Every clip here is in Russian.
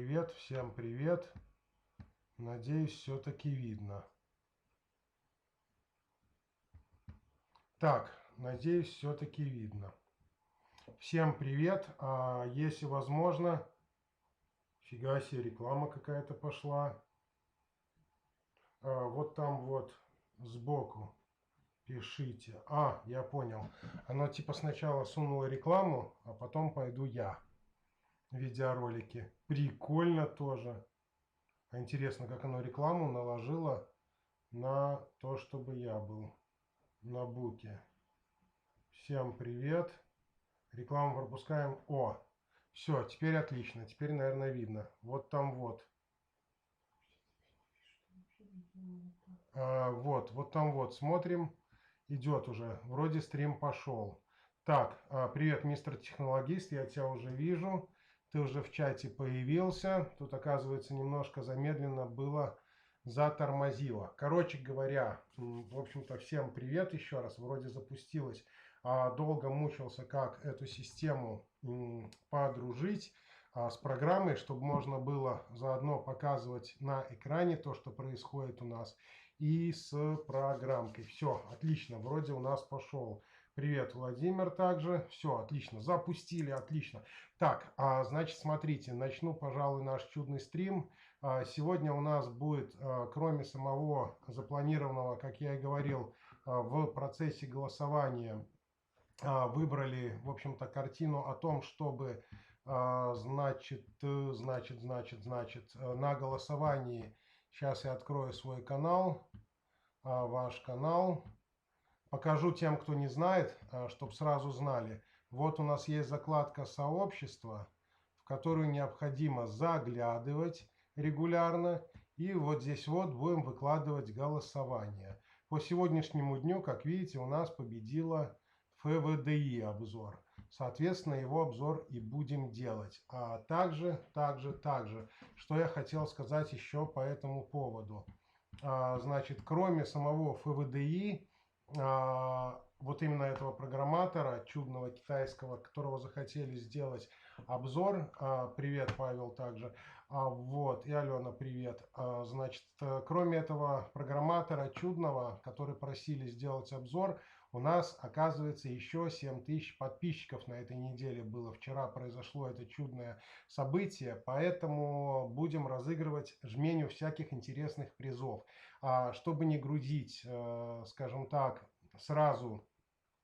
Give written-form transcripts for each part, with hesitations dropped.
всем привет. Надеюсь, все-таки видно. Так, надеюсь, все-таки видно. Всем привет. Если возможно, фига себе, реклама какая-то пошла. Вот там вот сбоку пишите. Я понял. Оно типа сначала сунуло рекламу, а потом пойду я. Видеоролики. Прикольно тоже. Интересно, как оно рекламу наложило на то, чтобы я был на буке. Всем привет. Рекламу пропускаем. Все, теперь отлично. Теперь, наверное, видно. Вот там вот. Вот там вот. Смотрим. Идет уже. Вроде стрим пошел. Так, привет, мистер технологист. Я тебя уже вижу. Ты уже в чате появился. Тут, оказывается, немножко замедленно было, затормозило. Короче говоря, в общем-то, всем привет еще раз. Вроде запустилось. Долго мучился, как эту систему подружить с программой, чтобы можно было заодно показывать на экране то, что происходит у нас, и с программкой. Все, отлично, вроде у нас пошел. Привет, Владимир, также. Все, отлично, запустили, отлично. Так, значит, смотрите, начну, пожалуй, наш чудный стрим. Сегодня у нас будет, кроме самого запланированного, как я и говорил, в процессе голосования, выбрали, в общем-то, картину о том, чтобы, значит, на голосовании, сейчас я открою свой канал, ваш канал, покажу тем, кто не знает, чтобы сразу знали. Вот у нас есть закладка «Сообщество», в которую необходимо заглядывать регулярно. И вот здесь вот будем выкладывать голосование. По сегодняшнему дню, как видите, у нас победила ФВДИ обзор. Соответственно, его обзор и будем делать. А также, что я хотел сказать еще по этому поводу. Значит, кроме самого ФВДИ, вот именно этого программатора чудного китайского, которого захотели сделать обзор. Привет, Павел, также. Вот, и Алена, привет. Значит, кроме этого программатора чудного, который просили сделать обзор, у нас, оказывается, еще 7000 подписчиков на этой неделе было. Вчера произошло это чудное событие, поэтому будем разыгрывать жменю всяких интересных призов. Чтобы не грузить, скажем так, сразу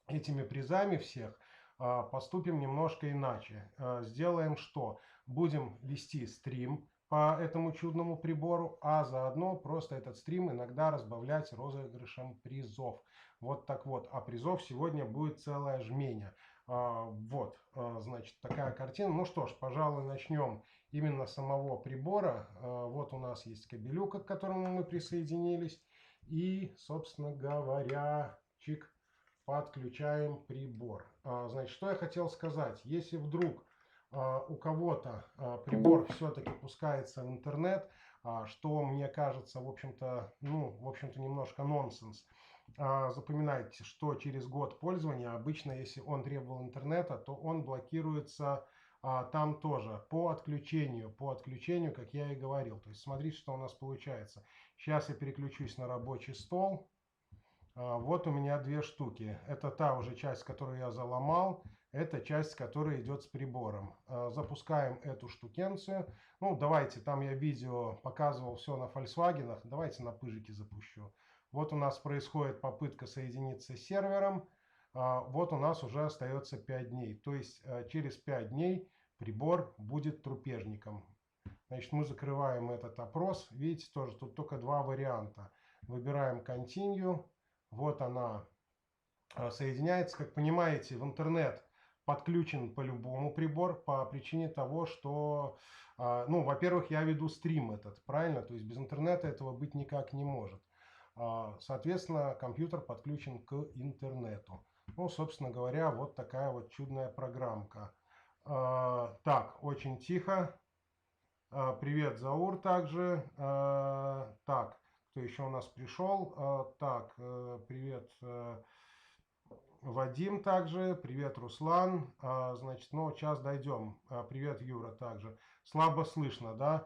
этими призами всех, поступим немножко иначе. Сделаем что? Будем вести стрим по этому чудному прибору, а заодно просто этот стрим иногда разбавлять розыгрышем призов. Вот так вот. А призов сегодня будет целая жменя. Вот, значит, такая картина. Ну что ж, пожалуй, начнем именно с самого прибора. Вот у нас есть кабелюка, к которому мы присоединились. И, собственно говоря, чик, подключаем прибор. Значит, что я хотел сказать. Если вдруг у кого-то прибор все-таки пускается в интернет, что мне кажется, в общем-то, немножко нонсенс. Запоминайте, что через год пользования, обычно, если он требовал интернета, то он блокируется там тоже по отключению, как я и говорил. То есть смотрите, что у нас получается. Сейчас я переключусь на рабочий стол. Вот у меня две штуки. Это та уже часть, которую я заломал. Это часть, которая идет с прибором. Запускаем эту штукенцию. Ну, давайте, там я видео показывал все на Volkswagen. Давайте на пыжике запущу. Вот у нас происходит попытка соединиться с сервером. Вот у нас уже остается 5 дней. То есть через 5 дней прибор будет трупежником. Значит, мы закрываем этот опрос. Видите, тоже тут только два варианта. Выбираем Continue. Вот она соединяется. Как понимаете, в интернет подключен по-любому прибор по причине того, что, во-первых, я веду стрим этот, правильно? То есть без интернета этого быть никак не может. Соответственно, компьютер подключен к интернету. Ну, собственно говоря, вот такая вот чудная программка. Так, очень тихо. Привет, Заур, также. Так, кто еще у нас пришел? Так, привет. Вадим также. Привет, Руслан. Значит, ну, сейчас дойдем. Привет, Юра, также. Слабо слышно, да?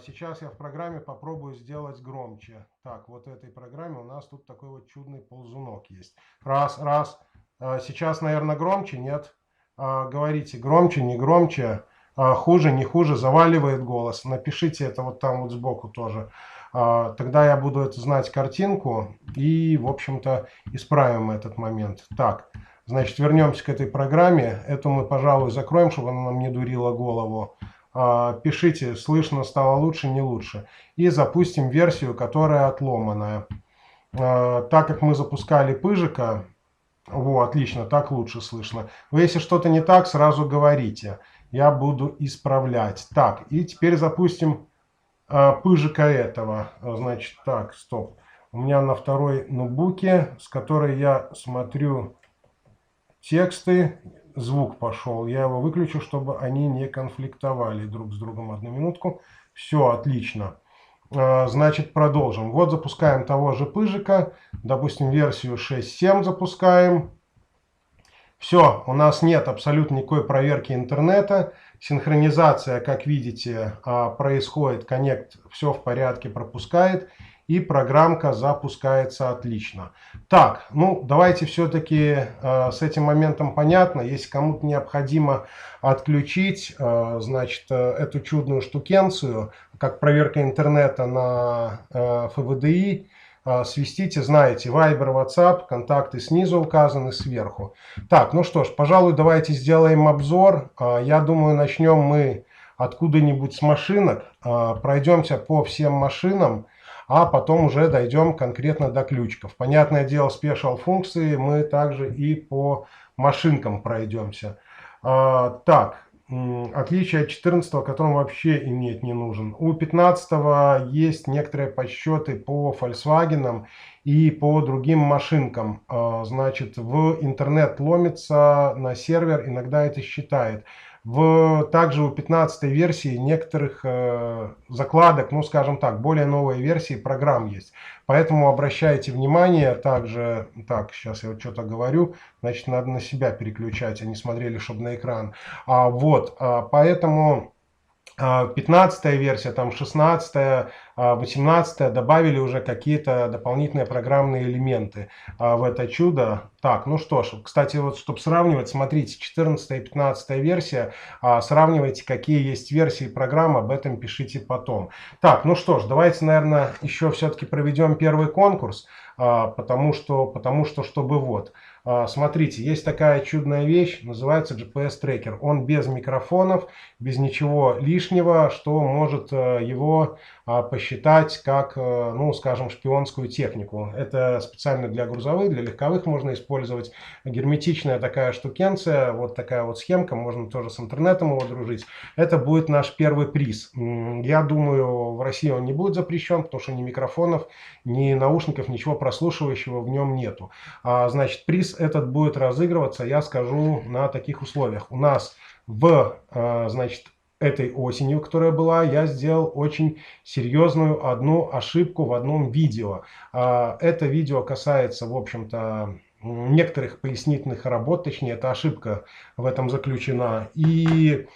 Сейчас я в программе попробую сделать громче. Так, вот в этой программе у нас тут такой вот чудный ползунок есть. Раз, раз. Сейчас, наверное, громче, нет? Говорите, громче, не громче, хуже, не хуже, заваливает голос. Напишите это вот там вот сбоку тоже. Тогда я буду это знать картинку и, в общем-то, исправим этот момент. Так, значит, вернемся к этой программе. Эту мы, пожалуй, закроем, чтобы она нам не дурила голову. Пишите, слышно стало лучше, не лучше. И запустим версию, которая отломанная. Так как мы запускали Пыжика, отлично, так лучше слышно. Вы, если что-то не так, сразу говорите. Я буду исправлять. Так, и теперь запустим Пыжика этого. Значит, так, стоп. У меня на второй ноутбуке, с которой я смотрю тексты, звук пошел. Я его выключу, чтобы они не конфликтовали друг с другом. Одну минутку. Все, отлично. Значит, продолжим. Вот запускаем того же Пыжика. Допустим, версию 6.7 запускаем. Все, у нас нет абсолютно никакой проверки интернета. Синхронизация, как видите, происходит. Connect все в порядке, пропускает. И программка запускается отлично. Так, ну давайте все-таки с этим моментом понятно. Если кому-то необходимо отключить, значит, эту чудную штукенцию, как проверка интернета на ФВДИ, свистите, знаете, Viber, WhatsApp, контакты снизу указаны, сверху. Так, ну что ж, пожалуй, давайте сделаем обзор. Я думаю, начнем мы откуда-нибудь с машинок, пройдемся по всем машинам, а потом уже дойдем конкретно до ключиков. Понятное дело, спешл функции мы также и по машинкам пройдемся. Так, отличие от 14, которому вообще иметь не нужен. У 15 есть некоторые подсчеты по Volkswagen и по другим машинкам. Значит, в интернет ломится на сервер, иногда это считает. Также у 15 версии некоторых закладок, ну скажем так, более новые версии программ есть. Поэтому обращайте внимание также, так, сейчас я вот что-то говорю, значит, надо на себя переключать, а не смотрели, чтобы на экран. Поэтому 15 версия, там 16, 18 добавили уже какие-то дополнительные программные элементы в это чудо. Так, ну что ж, кстати, вот чтобы сравнивать, смотрите, 14 и 15 версия, сравнивайте, какие есть версии программ, об этом пишите потом. Так, ну что ж, давайте, наверное, еще все-таки проведем первый конкурс, потому что, чтобы вот... Смотрите, есть такая чудная вещь, называется GPS-трекер. Он без микрофонов, без ничего лишнего, что может его посчитать как, ну, скажем, шпионскую технику. Это специально для грузовых, для легковых можно использовать. Герметичная такая штукенция, вот такая вот схемка, можно тоже с интернетом его дружить. Это будет наш первый приз. Я думаю, в России он не будет запрещен, потому что ни микрофонов, ни наушников, ничего прослушивающего в нем нету. Значит, приз этот будет разыгрываться, я скажу, на таких условиях. У нас значит, этой осенью, которая была, я сделал очень серьезную одну ошибку в одном видео. Это видео касается, в общем-то, некоторых пояснительных работ, точнее, эта ошибка в этом заключена. И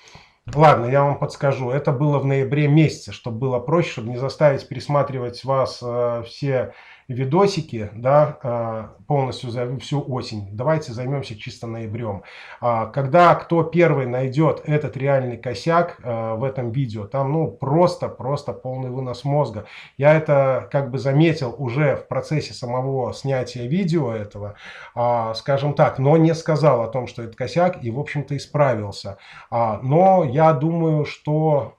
ладно, я вам подскажу. Это было в ноябре месяце, чтобы было проще, чтобы не заставить пересматривать вас все видосики, да, полностью за всю осень. Давайте займемся чисто ноябрем. Когда кто первый найдет этот реальный косяк в этом видео, там, ну, просто полный вынос мозга. Я это как бы заметил уже в процессе самого снятия видео этого, скажем так, но не сказал о том, что это косяк, и, в общем-то, исправился. Но я думаю, что,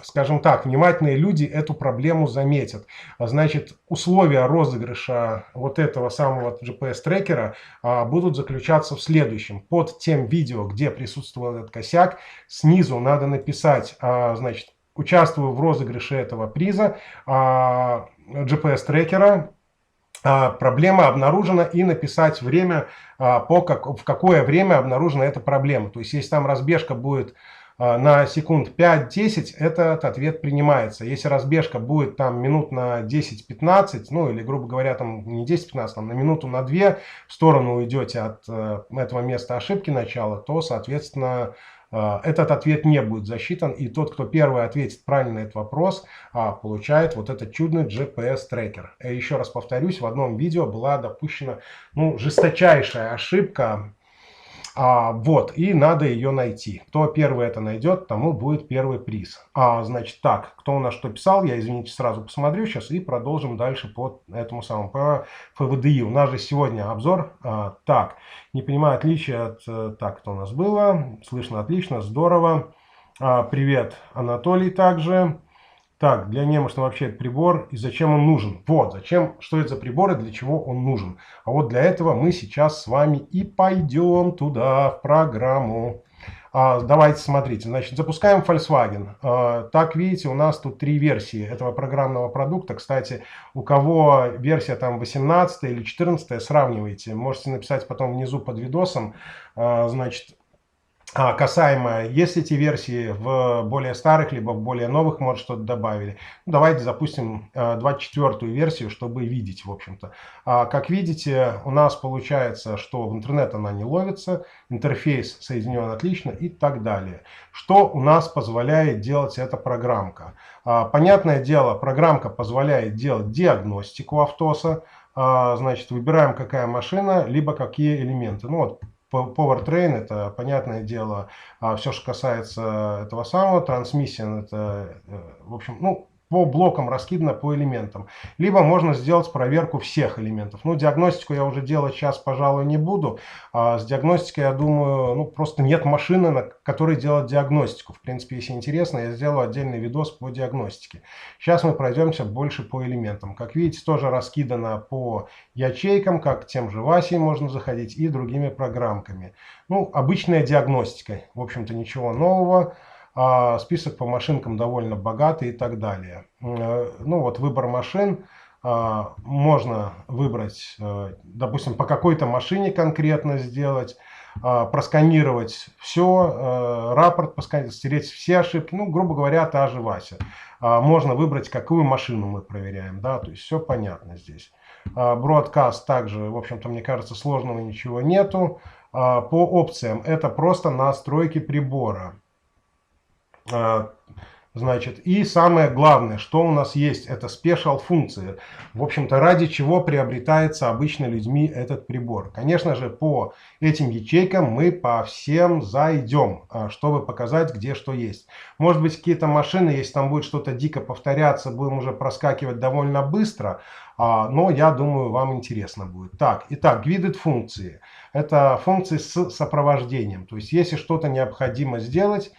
скажем так, внимательные люди эту проблему заметят. Значит, условия розыгрыша вот этого самого GPS-трекера будут заключаться в следующем. Под тем видео, где присутствовал этот косяк, снизу надо написать, значит, участвую в розыгрыше этого приза GPS-трекера. Проблема обнаружена, и написать время, в какое время обнаружена эта проблема. То есть, если там разбежка будет на секунд 5-10, этот ответ принимается. Если разбежка будет там минут на 10-15, ну или, грубо говоря, там не 10-15, там на минуту, на 2 в сторону уйдете от этого места ошибки начала, то, соответственно, этот ответ не будет засчитан, и тот, кто первый ответит правильно на этот вопрос, получает вот этот чудный GPS-трекер. Еще раз повторюсь, в одном видео была допущена жесточайшая ошибка, вот, и надо ее найти. Кто первый это найдет, тому будет первый приз. Значит, так, кто у нас что писал, я, извините, сразу посмотрю сейчас и продолжим дальше по этому самому, по ФВДИ. У нас же сегодня обзор. Так, не понимаю отличия от... Так, кто у нас было? Слышно отлично, здорово. Привет, Анатолий, также. Так, для немощного вообще это прибор, и зачем он нужен? Вот, зачем, что это за прибор и для чего он нужен. А вот для этого мы сейчас с вами и пойдем туда, в программу. Давайте, смотрите, значит, запускаем Volkswagen. Так, видите, у нас тут 3 версии этого программного продукта. Кстати, у кого версия там 18 или 14, сравнивайте. Можете написать потом внизу под видосом, значит, касаемо, есть эти версии в более старых, либо в более новых, может, что-то добавили. Давайте запустим 24-ю версию, чтобы видеть, в общем-то. Как видите, у нас получается, что в интернет она не ловится, интерфейс соединен отлично и так далее. Что у нас позволяет делать эта программка? Понятное дело, программка позволяет делать диагностику автоса. Значит, выбираем, какая машина, либо какие элементы. Ну вот, Powertrain, это, понятное дело, все, что касается этого самого, Transmission, это, в общем, по блокам раскидано, по элементам. Либо можно сделать проверку всех элементов. Диагностику я уже делать сейчас, пожалуй, не буду. С диагностикой, я думаю, просто нет машины, на которой делать диагностику. В принципе, если интересно, я сделаю отдельный видос по диагностике. Сейчас мы пройдемся больше по элементам. Как видите, тоже раскидано по ячейкам, как тем же Васей можно заходить и другими программками. Обычная диагностика. В общем-то, ничего нового. Список по машинкам довольно богатый и так далее. Вот выбор машин. Можно выбрать, допустим, по какой-то машине конкретно сделать, просканировать все, рапорт посканировать, стереть все ошибки. Грубо говоря, та же Вася. Можно выбрать, какую машину мы проверяем. Да, то есть все понятно здесь. Broadcast также, в общем-то, мне кажется, сложного ничего нету. По опциям это просто настройки прибора. Значит, и самое главное, что у нас есть, это спешл функции. В общем-то, ради чего приобретается обычно людьми этот прибор. Конечно же, по этим ячейкам мы по всем зайдем, чтобы показать, где что есть. Может быть, какие-то машины, если там будет что-то дико повторяться, будем уже проскакивать довольно быстро. Но я думаю, вам интересно будет. Так, итак, виды функции. Это функции с сопровождением. То есть, если что-то необходимо сделать,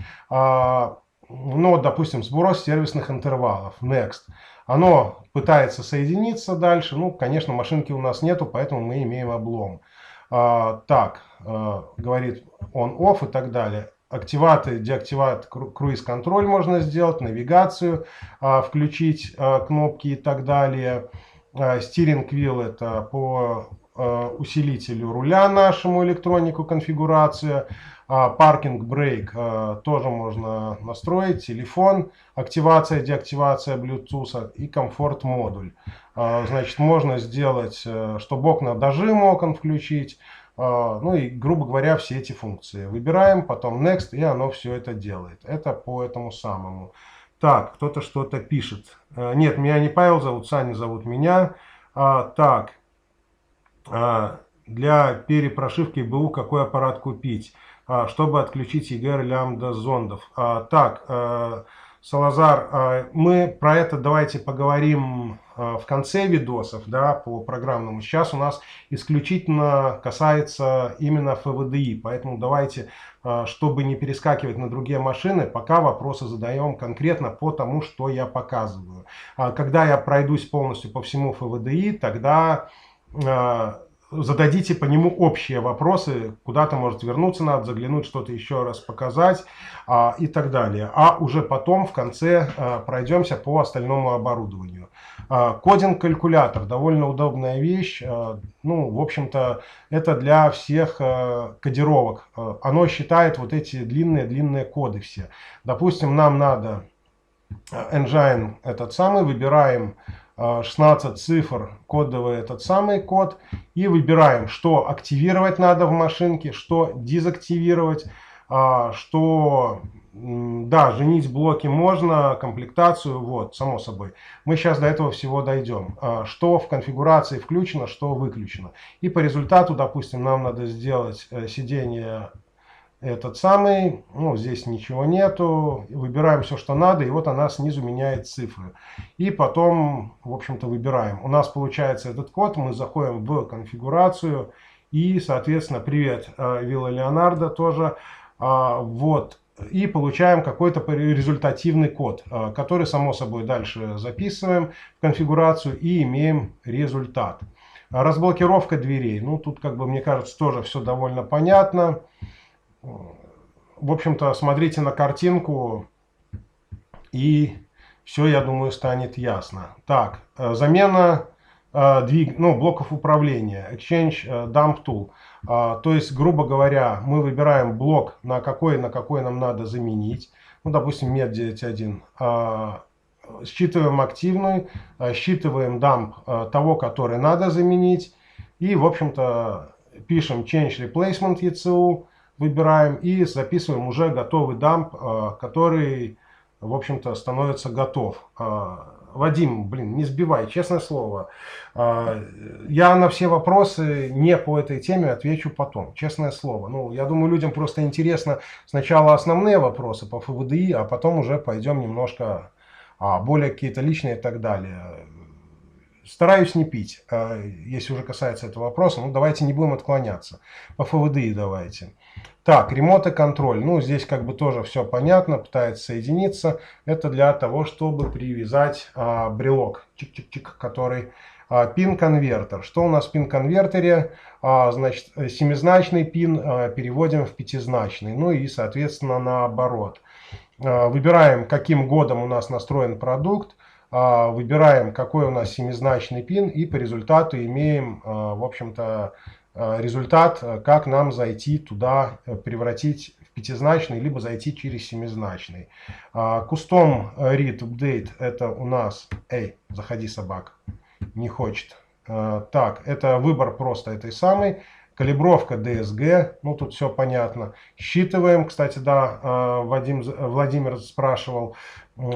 допустим, сброс сервисных интервалов, next. Оно пытается соединиться дальше. Конечно, машинки у нас нету, поэтому мы имеем облом. Так, говорит on-off и так далее. Активат и деактиват, круиз-контроль можно сделать, навигацию включить, кнопки и так далее. Steering wheel это по усилителю руля нашему, электронику, конфигурация. Паркинг брейк тоже можно настроить. Телефон, активация, деактивация Bluetooth и комфорт модуль. Значит, можно сделать, чтобы окна дожим окон включить. И, грубо говоря, все эти функции. Выбираем, потом next, и оно все это делает. Это по этому самому. Так, кто-то что-то пишет. Нет, меня не Павел зовут, Саня зовут меня. Так, для перепрошивки БУ какой аппарат купить, чтобы отключить EGR лямбда зондов. Так, Салазар, мы про это давайте поговорим в конце видосов, да, по программному. Сейчас у нас исключительно касается именно ФВДИ, поэтому давайте, чтобы не перескакивать на другие машины, пока вопросы задаем конкретно по тому, что я показываю. Когда я пройдусь полностью по всему ФВДИ, тогда зададите по нему общие вопросы, куда-то может вернуться надо, заглянуть, что-то еще раз показать и так далее. А уже потом в конце пройдемся по остальному оборудованию. Кодинг-калькулятор, довольно удобная вещь. Ну, в общем-то, это для всех кодировок. Оно считает вот эти длинные коды все. Допустим, нам надо engine этот самый, выбираем 16 цифр, кодовый этот самый код, и выбираем, что активировать надо в машинке, что дезактивировать, что, да, женить блоки можно, комплектацию, вот, само собой. Мы сейчас до этого всего дойдем. Что в конфигурации включено, что выключено. И по результату, допустим, нам надо сделать сиденье этот самый, ну, здесь ничего нету, выбираем все, что надо, и вот она снизу меняет цифры. И потом, в общем-то, выбираем. У нас получается этот код, мы заходим в конфигурацию, и, соответственно, привет, Вилла Леонардо тоже, вот, и получаем какой-то результативный код, который, само собой, дальше записываем в конфигурацию и имеем результат. Разблокировка дверей, ну, тут, как бы, мне кажется, тоже все довольно понятно. В общем-то, смотрите на картинку, и все, я думаю, станет ясно. Так, замена блоков управления, Exchange Dump Tool. То есть, грубо говоря, мы выбираем блок, на какой нам надо заменить. Ну, допустим, MED 9.1. Считываем активный, считываем dump того, который надо заменить. И, в общем-то, пишем Change Replacement ECU. Выбираем и записываем уже готовый дамп, который, в общем-то, становится готов. Вадим, блин, не сбивай, честное слово. Я на все вопросы не по этой теме отвечу потом, честное слово. Ну, я думаю, людям просто интересно сначала основные вопросы по ФВДИ, а потом уже пойдем немножко более какие-то личные и так далее. Стараюсь не пить, если уже касается этого вопроса. Ну, давайте не будем отклоняться. По ФВДИ давайте. Так, ремонт и контроль. Ну, здесь как бы тоже все понятно, пытается соединиться. Это для того, чтобы привязать брелок, чик-чик-чик, который пин-конвертер. Что у нас в пин-конвертере? Значит, семизначный пин переводим в пятизначный. Ну и, соответственно, наоборот. Выбираем, каким годом у нас настроен продукт. Выбираем, какой у нас семизначный пин, и по результату имеем, в общем-то, результат, как нам зайти туда, превратить в пятизначный, либо зайти через семизначный. Custom Read Update это у нас, заходи, собак, не хочет. Так, это выбор просто этой самой. Калибровка DSG, ну тут все понятно. Считываем, кстати, да, Владимир спрашивал.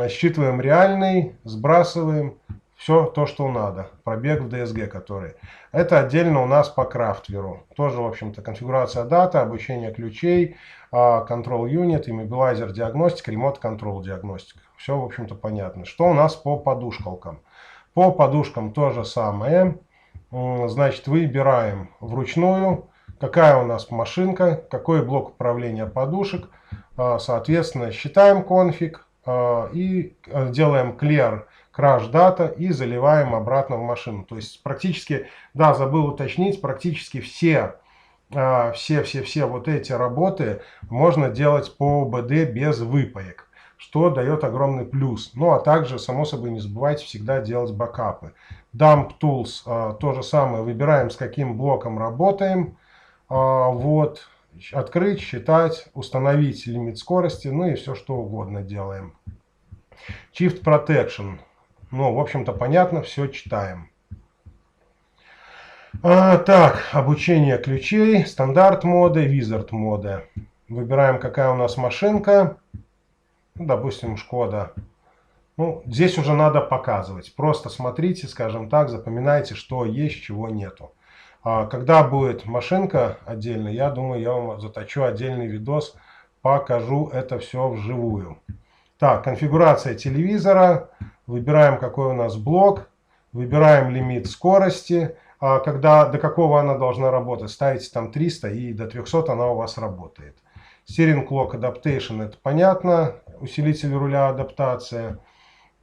Считываем реальный, сбрасываем все то, что надо. Пробег в DSG, который. Это отдельно у нас по крафтверу. Тоже, в общем-то, конфигурация дата, обучение ключей, control unit, immobilizer диагностика, remote control диагностика. Все, в общем-то, понятно. Что у нас по подушкалкам? По подушкам то же самое. Значит, выбираем вручную, какая у нас машинка, какой блок управления подушек. Соответственно, считаем конфиг и делаем clear crash data и заливаем обратно в машину. То есть практически, да, забыл уточнить, практически все вот эти работы можно делать по ОБД без выпаек, что дает огромный плюс. Ну а также, само собой, не забывайте всегда делать бэкапы. Dump Tools то же самое, выбираем, с каким блоком работаем. Вот, открыть, считать, установить лимит скорости, ну и все что угодно делаем. Shift Protection. Ну, в общем-то, понятно, все читаем. Так, обучение ключей, стандарт моды, Wizard моды. Выбираем, какая у нас машинка. Ну, допустим, Шкода. Ну, здесь уже надо показывать. Просто смотрите, скажем так, запоминайте, что есть, чего нету. Когда будет машинка отдельно, я думаю, я вам заточу отдельный видос, покажу это все вживую. Так, конфигурация телевизора. Выбираем, какой у нас блок. Выбираем лимит скорости. До какого она должна работать. Ставите там 300 и до 300 она у вас работает. Steering Clock Adaptation, это понятно. Усилитель руля адаптация.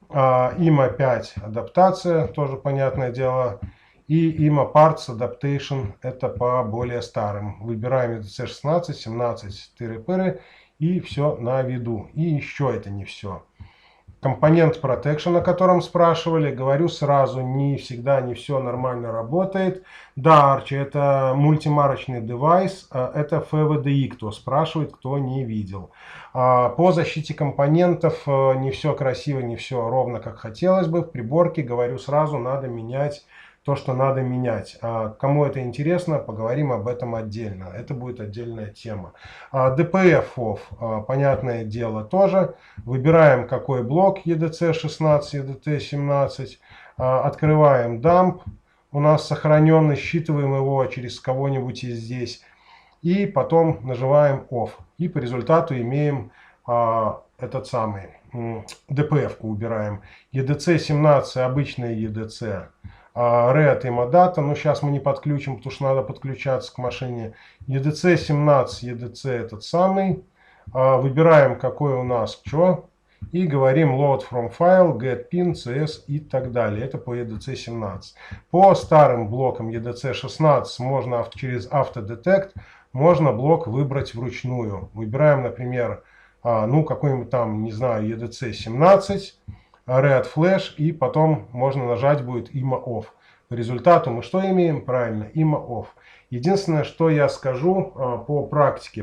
IMA 5 адаптация, тоже понятное дело. И IMA Parts Adaptation, это по более старым. Выбираем EDC 16, 17, тыры-пыры. И все на виду. И еще это не все. компонент Protection, о котором спрашивали, говорю сразу, не всегда не все нормально работает. Да, Арчи, это мультимарочный девайс, это FVDI, кто спрашивает, кто не видел. По защите компонентов не все красиво, не все ровно, как хотелось бы. В приборке, говорю сразу, надо менять то, что надо менять. Кому это интересно, поговорим об этом отдельно. Это будет отдельная тема. DPF off, понятное дело, тоже. Выбираем, какой блок EDC16, EDT17. Открываем dump. У нас сохраненный, считываем его через кого-нибудь из здесь. И потом нажимаем off. И по результату имеем этот самый DPF-ку убираем. EDC17 обычная EDC. Red и Modata, но сейчас мы не подключим, потому что надо подключаться к машине. EDC17, EDC этот самый. Выбираем, какой у нас что. И говорим load from file, get pin, cs и так далее. Это по EDC17. По старым блокам EDC16 можно через Autodetect, можно блок выбрать вручную. Выбираем, например, ну какой-нибудь там, не знаю, EDC17. Red Flash, и потом можно нажать будет IMA Off. По результату мы что имеем? Правильно, IMA Off. Единственное, что я скажу по практике,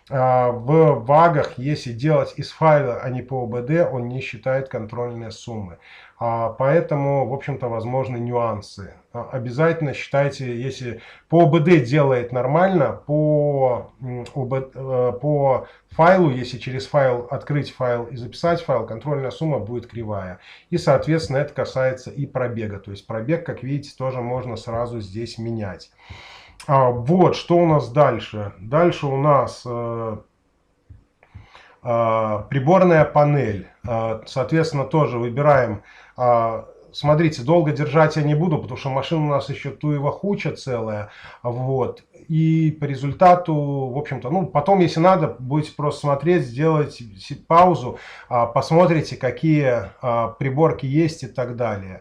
в вагах, если делать из файла, а не по ОБД, он не считает контрольные суммы. Поэтому, в общем-то, возможны нюансы. Обязательно считайте, если по ОБД делает нормально, по файлу, если через файл открыть файл и записать файл, контрольная сумма будет кривая. И, соответственно, это касается и пробега. То есть пробег, как видите, тоже можно сразу здесь менять. Вот, что у нас дальше? Дальше у нас приборная панель. Соответственно, тоже выбираем. Смотрите, долго держать я не буду, потому что машина у нас еще туева-хуча целая. Вот. И по результату, в общем-то, ну, потом, если надо, будете просто смотреть, сделать паузу, посмотрите, какие приборки есть и так далее.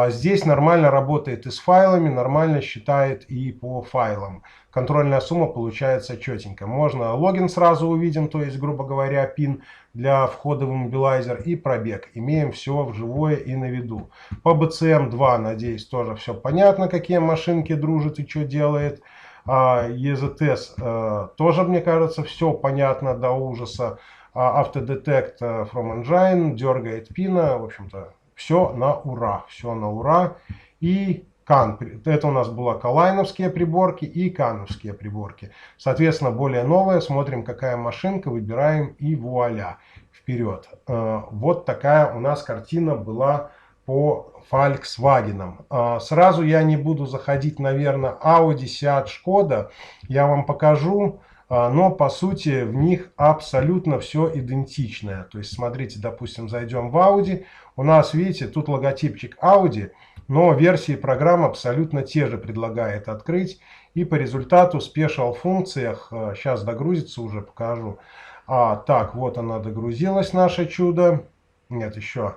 Здесь нормально работает и с файлами, нормально считает и по файлам. Контрольная сумма получается четенько. Можно логин сразу увидим, то есть, грубо говоря, пин для входа в иммобилайзер и пробег. Имеем все вживую и на виду. По BCM2, надеюсь, тоже все понятно, какие машинки дружат и что делает. EZTS тоже, мне кажется, все понятно до ужаса. Autodetect from Engine, дергает пина. В общем-то, все на ура. Все на ура. И это у нас было калайновские приборки и кановские приборки. Соответственно, более новые. Смотрим, какая машинка, выбираем и вуаля. Вперед. Вот такая у нас картина была по Volkswagen. Сразу я не буду заходить, наверное, Audi, Seat, Skoda. Я вам покажу. Но по сути в них абсолютно все идентичное. То есть смотрите, допустим, зайдем в Audi. У нас, видите, тут логотипчик Audi. Но версии программ абсолютно те же предлагает открыть. И по результату в спешл функциях, сейчас догрузится уже, покажу. Так, вот она догрузилась, наше чудо. Нет, еще.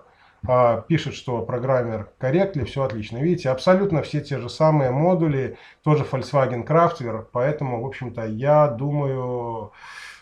Пишет, что программер корректли, все отлично. Видите, абсолютно все те же самые модули. Тоже Volkswagen Kraftwerk. Поэтому, в общем-то, я думаю,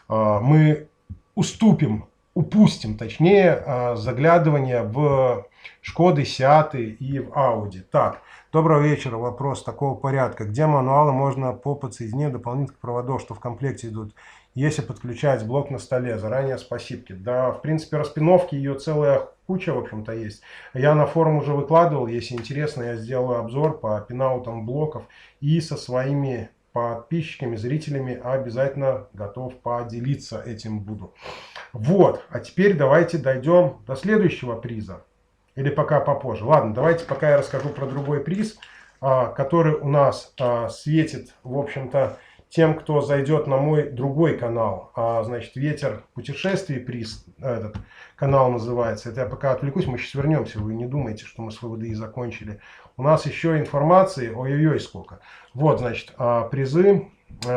мы упустим, точнее, заглядывание в Шкоды, Сиаты и в Ауди. Так, доброго вечера. Вопрос такого порядка. Где мануалы можно по подсоединению дополнительных проводов, что в комплекте идут, если подключать блок на столе? Заранее спасибо. Да, в принципе, распиновки ее целая куча, в общем-то, есть. Я на форум уже выкладывал. Если интересно, я сделаю обзор по пинаутам блоков и со своими подписчиками, зрителями обязательно готов поделиться этим буду. Вот, а теперь давайте дойдем до следующего приза. Или пока попозже. Ладно, давайте пока я расскажу про другой приз, который у нас светит, в общем-то, тем, кто зайдет на мой другой канал. Значит, «Ветер путешествий» приз, этот канал называется. Это я пока отвлекусь, мы сейчас вернемся. Вы не думайте, что мы с ВВДИ закончили. У нас еще информации, ой-ой-ой, сколько. Вот, значит, призы.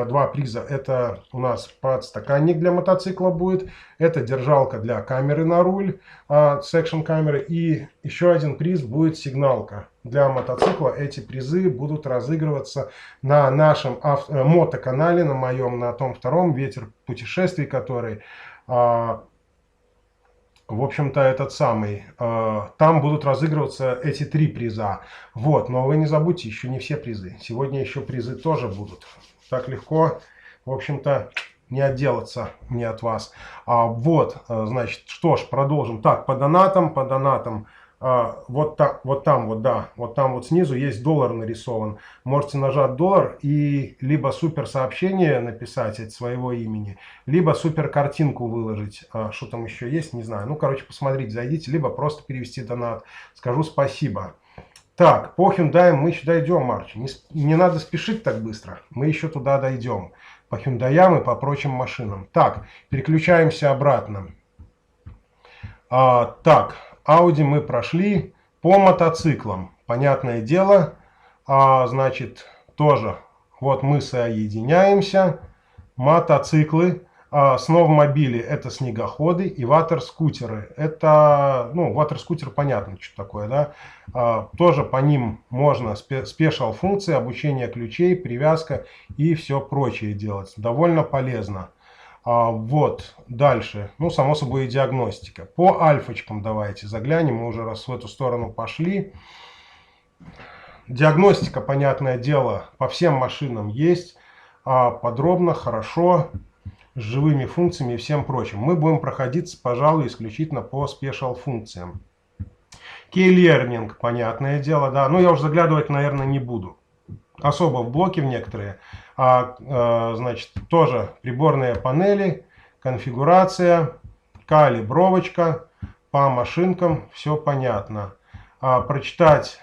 Два приза. Это у нас подстаканник для мотоцикла будет. Это держалка для камеры на руль, секшн камеры. И еще один приз будет сигналка для мотоцикла. Эти призы будут разыгрываться на нашем мотоканале, на моем, на том втором, «Ветер путешествий», который в общем-то, этот самый, там будут разыгрываться эти 3 приза. Вот, но вы не забудьте, еще не все призы. Сегодня еще призы тоже будут. Так легко, в общем-то, не отделаться мне от вас. Вот, значит, что ж, продолжим. Так, по донатам. Вот там вот, да, вот там вот снизу есть доллар нарисован. Можете нажать доллар и либо супер сообщение написать от своего имени, либо супер картинку выложить. Что там еще есть, не знаю. Ну, короче, посмотрите, зайдите, либо просто перевести донат. Скажу спасибо. Так, по Hyundai мы еще дойдем, Марч. Не надо спешить так быстро. Мы еще туда дойдем. По Hyundai и по прочим машинам. Так, переключаемся обратно. Так, Audi мы прошли. По мотоциклам, понятное дело, значит, тоже вот мы соединяемся. Мотоциклы. Сноумобили — это снегоходы, и ватер-скутеры. Это, ну, ватер-скутер понятно, что такое, да. Тоже по ним можно спешл-функции, обучение ключей, привязка и все прочее делать. Довольно полезно. Вот, дальше. Ну, само собой, и диагностика. По альфочкам давайте заглянем. Мы уже раз в эту сторону пошли. Диагностика, понятное дело, по всем машинам есть. Подробно, хорошо, с живыми функциями и всем прочим. Мы будем проходиться, пожалуй, исключительно по спешл функциям. Key Learning, понятное дело, да. Но я уже заглядывать, наверное, не буду. Особо в блоки в некоторые. Значит, тоже приборные панели, конфигурация, калибровочка, по машинкам, все понятно. Прочитать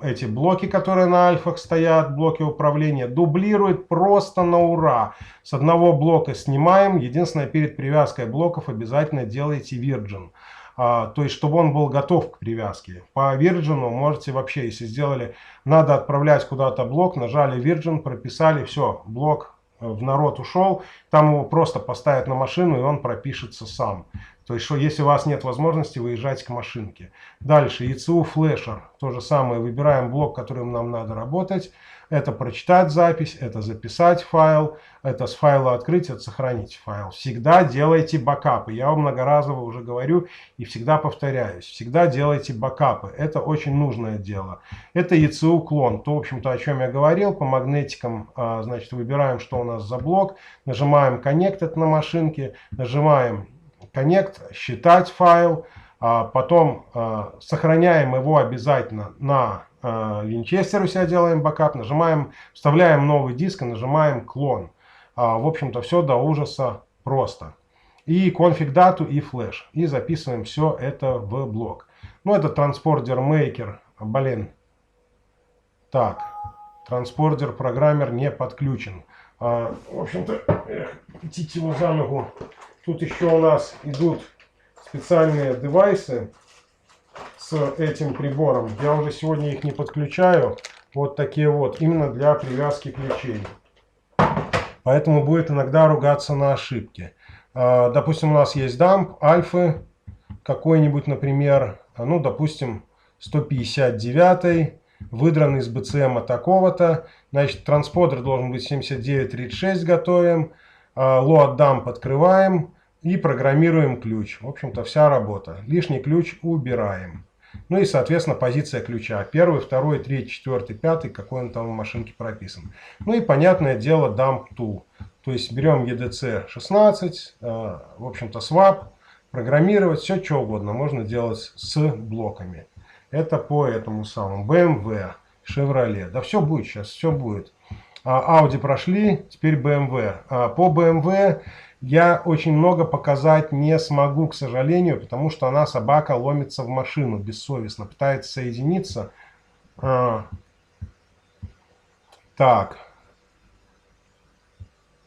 эти блоки, которые на альфах стоят, блоки управления, дублирует просто на ура. С одного блока снимаем. Единственное, перед привязкой блоков обязательно делайте Virgin. То есть, чтобы он был готов к привязке. По Virgin можете вообще, если сделали, надо отправлять куда-то блок, нажали Virgin, прописали, все, блок в народ ушел, там его просто поставят на машину, и он пропишется сам. То есть, что если у вас нет возможности выезжать к машинке. Дальше, ECU флешер, то же самое, выбираем блок, которым нам надо работать. Это прочитать запись, это записать файл, это с файла открыть, это сохранить файл. Всегда делайте бэкапы. Я вам многоразово уже говорю и всегда повторяюсь. Всегда делайте бэкапы. Это очень нужное дело. Это ECU клон. То, в общем-то, о чем я говорил. По магнитикам, значит, выбираем, что у нас за блок. Нажимаем Connected на машинке. Нажимаем Connect, считать файл. Потом сохраняем его обязательно на Винчестер, у себя делаем бэкап, нажимаем, вставляем новый диск и нажимаем клон. В общем-то, все до ужаса просто. И конфиг дату, и флеш. И записываем все это в блок. Ну, это транспортер мейкер. Блин. Так. Транспортер программер не подключен. В общем-то, идти его за ногу. Тут еще у нас идут специальные девайсы с этим прибором. Я уже сегодня их не подключаю. Вот такие вот, именно для привязки ключей. Поэтому будет иногда ругаться на ошибки. Допустим, у нас есть дамп, альфы какой-нибудь, например, ну, допустим, 159, выдран из BCM такого-то. Значит, транспондер должен быть 7936, готовим. Load dump открываем и программируем ключ. В общем-то, вся работа. Лишний ключ убираем. Ну и, соответственно, позиция ключа. Первый, второй, третий, четвертый, пятый, какой он там в машинке прописан. Ну и, понятное дело, dump tool. То есть берем EDC 16, в общем-то, swap, программировать, все что угодно можно делать с блоками. Это по этому самому. BMW, Chevrolet. Да все будет сейчас, все будет. Audi прошли, теперь BMW. По BMW я очень много показать не смогу, к сожалению, потому что она, собака, ломится в машину бессовестно, пытается соединиться. Так.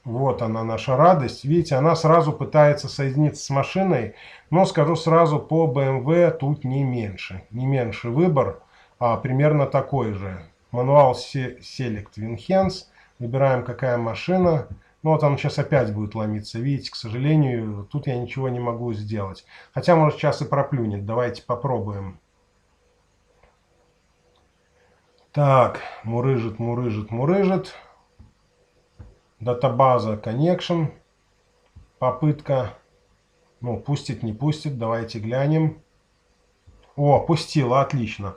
Вот она, наша радость. Видите, она сразу пытается соединиться с машиной. Но скажу сразу, по BMW тут не меньше. Не меньше выбор, а примерно такой же. Мануал Select Winhance. Выбираем, какая машина. Ну вот он сейчас опять будет ломиться. Видите, к сожалению, тут я ничего не могу сделать. Хотя, может, сейчас и проплюнет. Давайте попробуем. Так, мурыжит, мурыжит, мурыжит. Датабаза Connection. Попытка. Ну, пустит, не пустит, давайте глянем. О, пустила, отлично.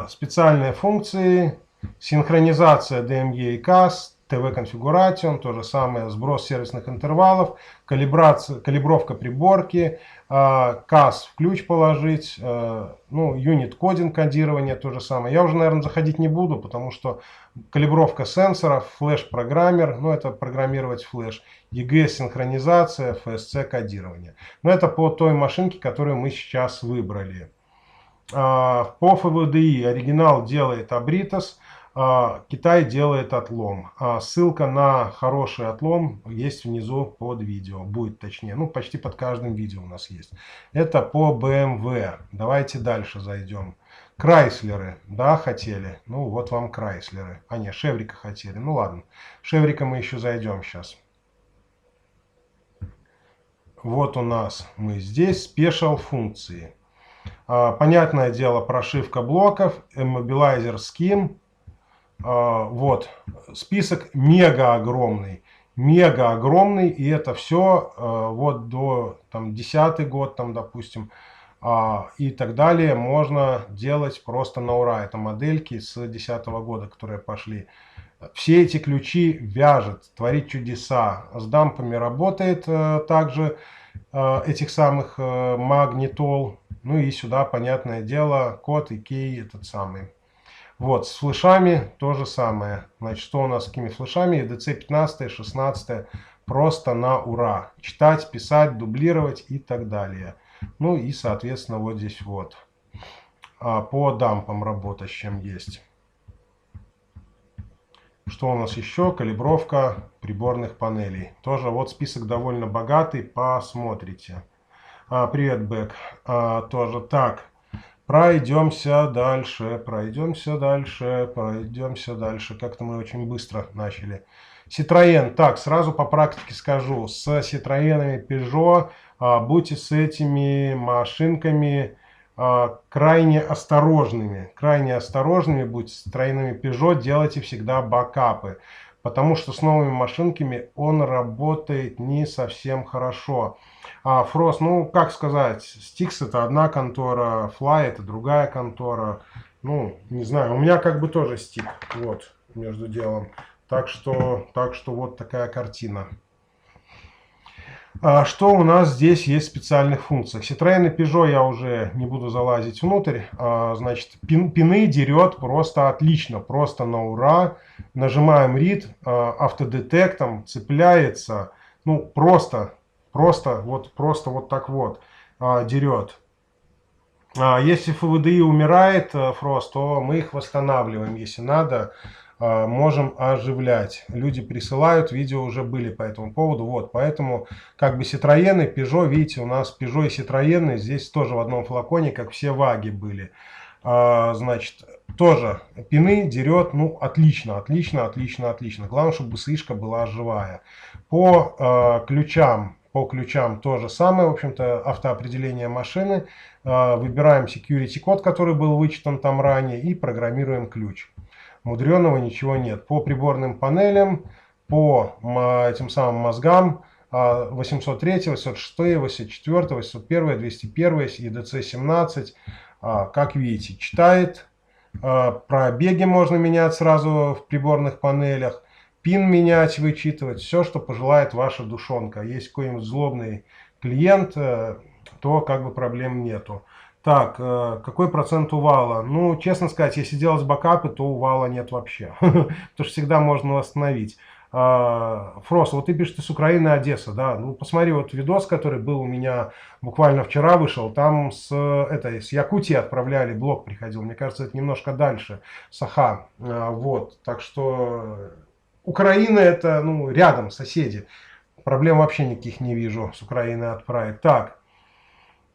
Специальные функции, синхронизация DME и CAS, TV Configuration, то же самое, сброс сервисных интервалов, калибровка приборки, CAS в ключ положить, ну, юнит кодинг кодирование, то же самое. Я уже, наверное, заходить не буду, потому что калибровка сенсоров, флеш-программер, ну, это программировать флеш, EGS синхронизация, FSC кодирование. Но это по той машинке, которую мы сейчас выбрали. По FVDI оригинал делает Abritos, Китай делает отлом. Ссылка на хороший отлом есть внизу под видео. Будет точнее. Ну, почти под каждым видео у нас есть. Это по BMW. Давайте дальше зайдем. Крайслеры, да, хотели? Ну, вот вам Крайслеры. А, нет, Шеврика хотели. Ну, ладно. Шеврика мы еще зайдем сейчас. Вот у нас мы здесь. Спешл функции. Понятное дело, прошивка блоков, Immobilizer Scheme. Вот, список мега огромный, и это все вот до там 10-й год, там, допустим, и так далее можно делать просто на ура. Это модельки с 10-го года, которые пошли. Все эти ключи вяжет, творит чудеса. С дампами работает также этих самых магнитол. Ну и сюда, понятное дело, код и кей этот самый. Вот, с флешами то же самое. Значит, что у нас с какими флешами? EDC 15, 16, просто на ура. Читать, писать, дублировать и так далее. Ну и, соответственно, вот здесь вот. По дампам работать, с чем есть. Что у нас еще? Калибровка приборных панелей. Тоже вот список довольно богатый, посмотрите. Привет, Бэк. Тоже так. Пройдемся дальше. Как-то мы очень быстро начали. Citroën. Так, сразу по практике скажу. С Citroёnами Peugeot будьте с этими машинками крайне осторожными. Будьте с Citroёnами Peugeot. Делайте всегда бакапы. Потому что с новыми машинками он работает не совсем хорошо. Фрост, ну как сказать, Stix это одна контора, Fly это другая контора. Ну, не знаю, у меня как бы тоже Stick, вот, между делом. Так что вот такая картина. Что у нас здесь есть в специальных функциях? Citroёn и Peugeot я уже не буду залазить внутрь. Значит, пины дерет просто отлично, просто на ура. Нажимаем read, автодетектом цепляется. Ну, просто вот так вот дерет. Если FVDI умирает, Фрост, то мы их восстанавливаем, если надо. Можем оживлять. Люди присылают, видео уже были по этому поводу. Вот, поэтому как бы Citroёn и Peugeot, видите, у нас Peugeot и Citroёn здесь тоже в одном флаконе, как все ваги были. Значит, тоже пины дерет, ну, отлично. Главное, чтобы БСИшка была живая. По ключам то же самое, в общем-то, автоопределение машины. Выбираем security код, который был вычитан там ранее, и программируем ключ. Мудреного ничего нет. По приборным панелям, по этим самым мозгам 803, 806, 804, 801, 201, EDC 17, как видите, читает. Пробеги можно менять сразу в приборных панелях. Пин менять, вычитывать. Все, что пожелает ваша душонка. Есть какой-нибудь злобный клиент, то как бы проблем нету. Так, какой процент увала? Ну, честно сказать, если делать бэкапы, то увала нет вообще. Потому что всегда можно восстановить. Фрост, вот ты пишешь, ты с Украины, Одесса, да? Ну, посмотри, вот видос, который был у меня буквально вчера вышел, там с Якутии отправляли, блок приходил. Мне кажется, это немножко дальше, Саха. Вот, так что Украина это, ну, рядом, соседи. Проблем вообще никаких не вижу с Украины отправить. Так,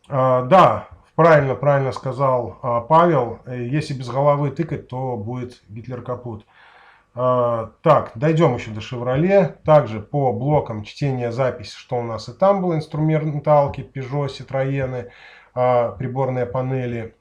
да. Правильно сказал Павел. Если без головы тыкать, то будет Гитлер капут. Так, дойдем еще до Chevrolet. Также по блокам чтения запись, что у нас и там было. Инструменталки, Peugeot, Citroёn, приборные панели.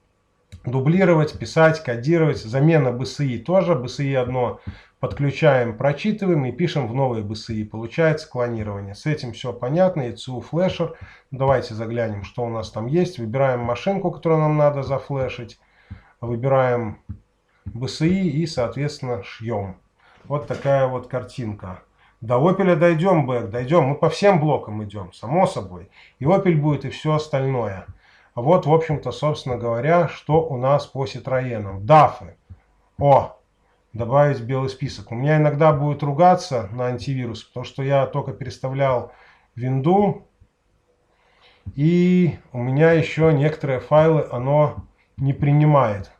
дублировать, писать, кодировать. Замена BSI тоже. BSI одно подключаем, прочитываем и пишем в новые BSI. Получается клонирование. С этим все понятно. ECU флешер. Давайте заглянем, что у нас там есть. Выбираем машинку, которую нам надо зафлешить. Выбираем BSI и, соответственно, шьем. Вот такая вот картинка. До Opel дойдем, Бэк, дойдем. Мы по всем блокам идем, само собой. И Opel будет, и все остальное. Вот, в общем-то, собственно говоря, что у нас по Citroёn. DAF. О, добавить в белый список. У меня иногда будет ругаться на антивирус, потому что я только переставлял винду. И у меня еще некоторые файлы оно не принимает.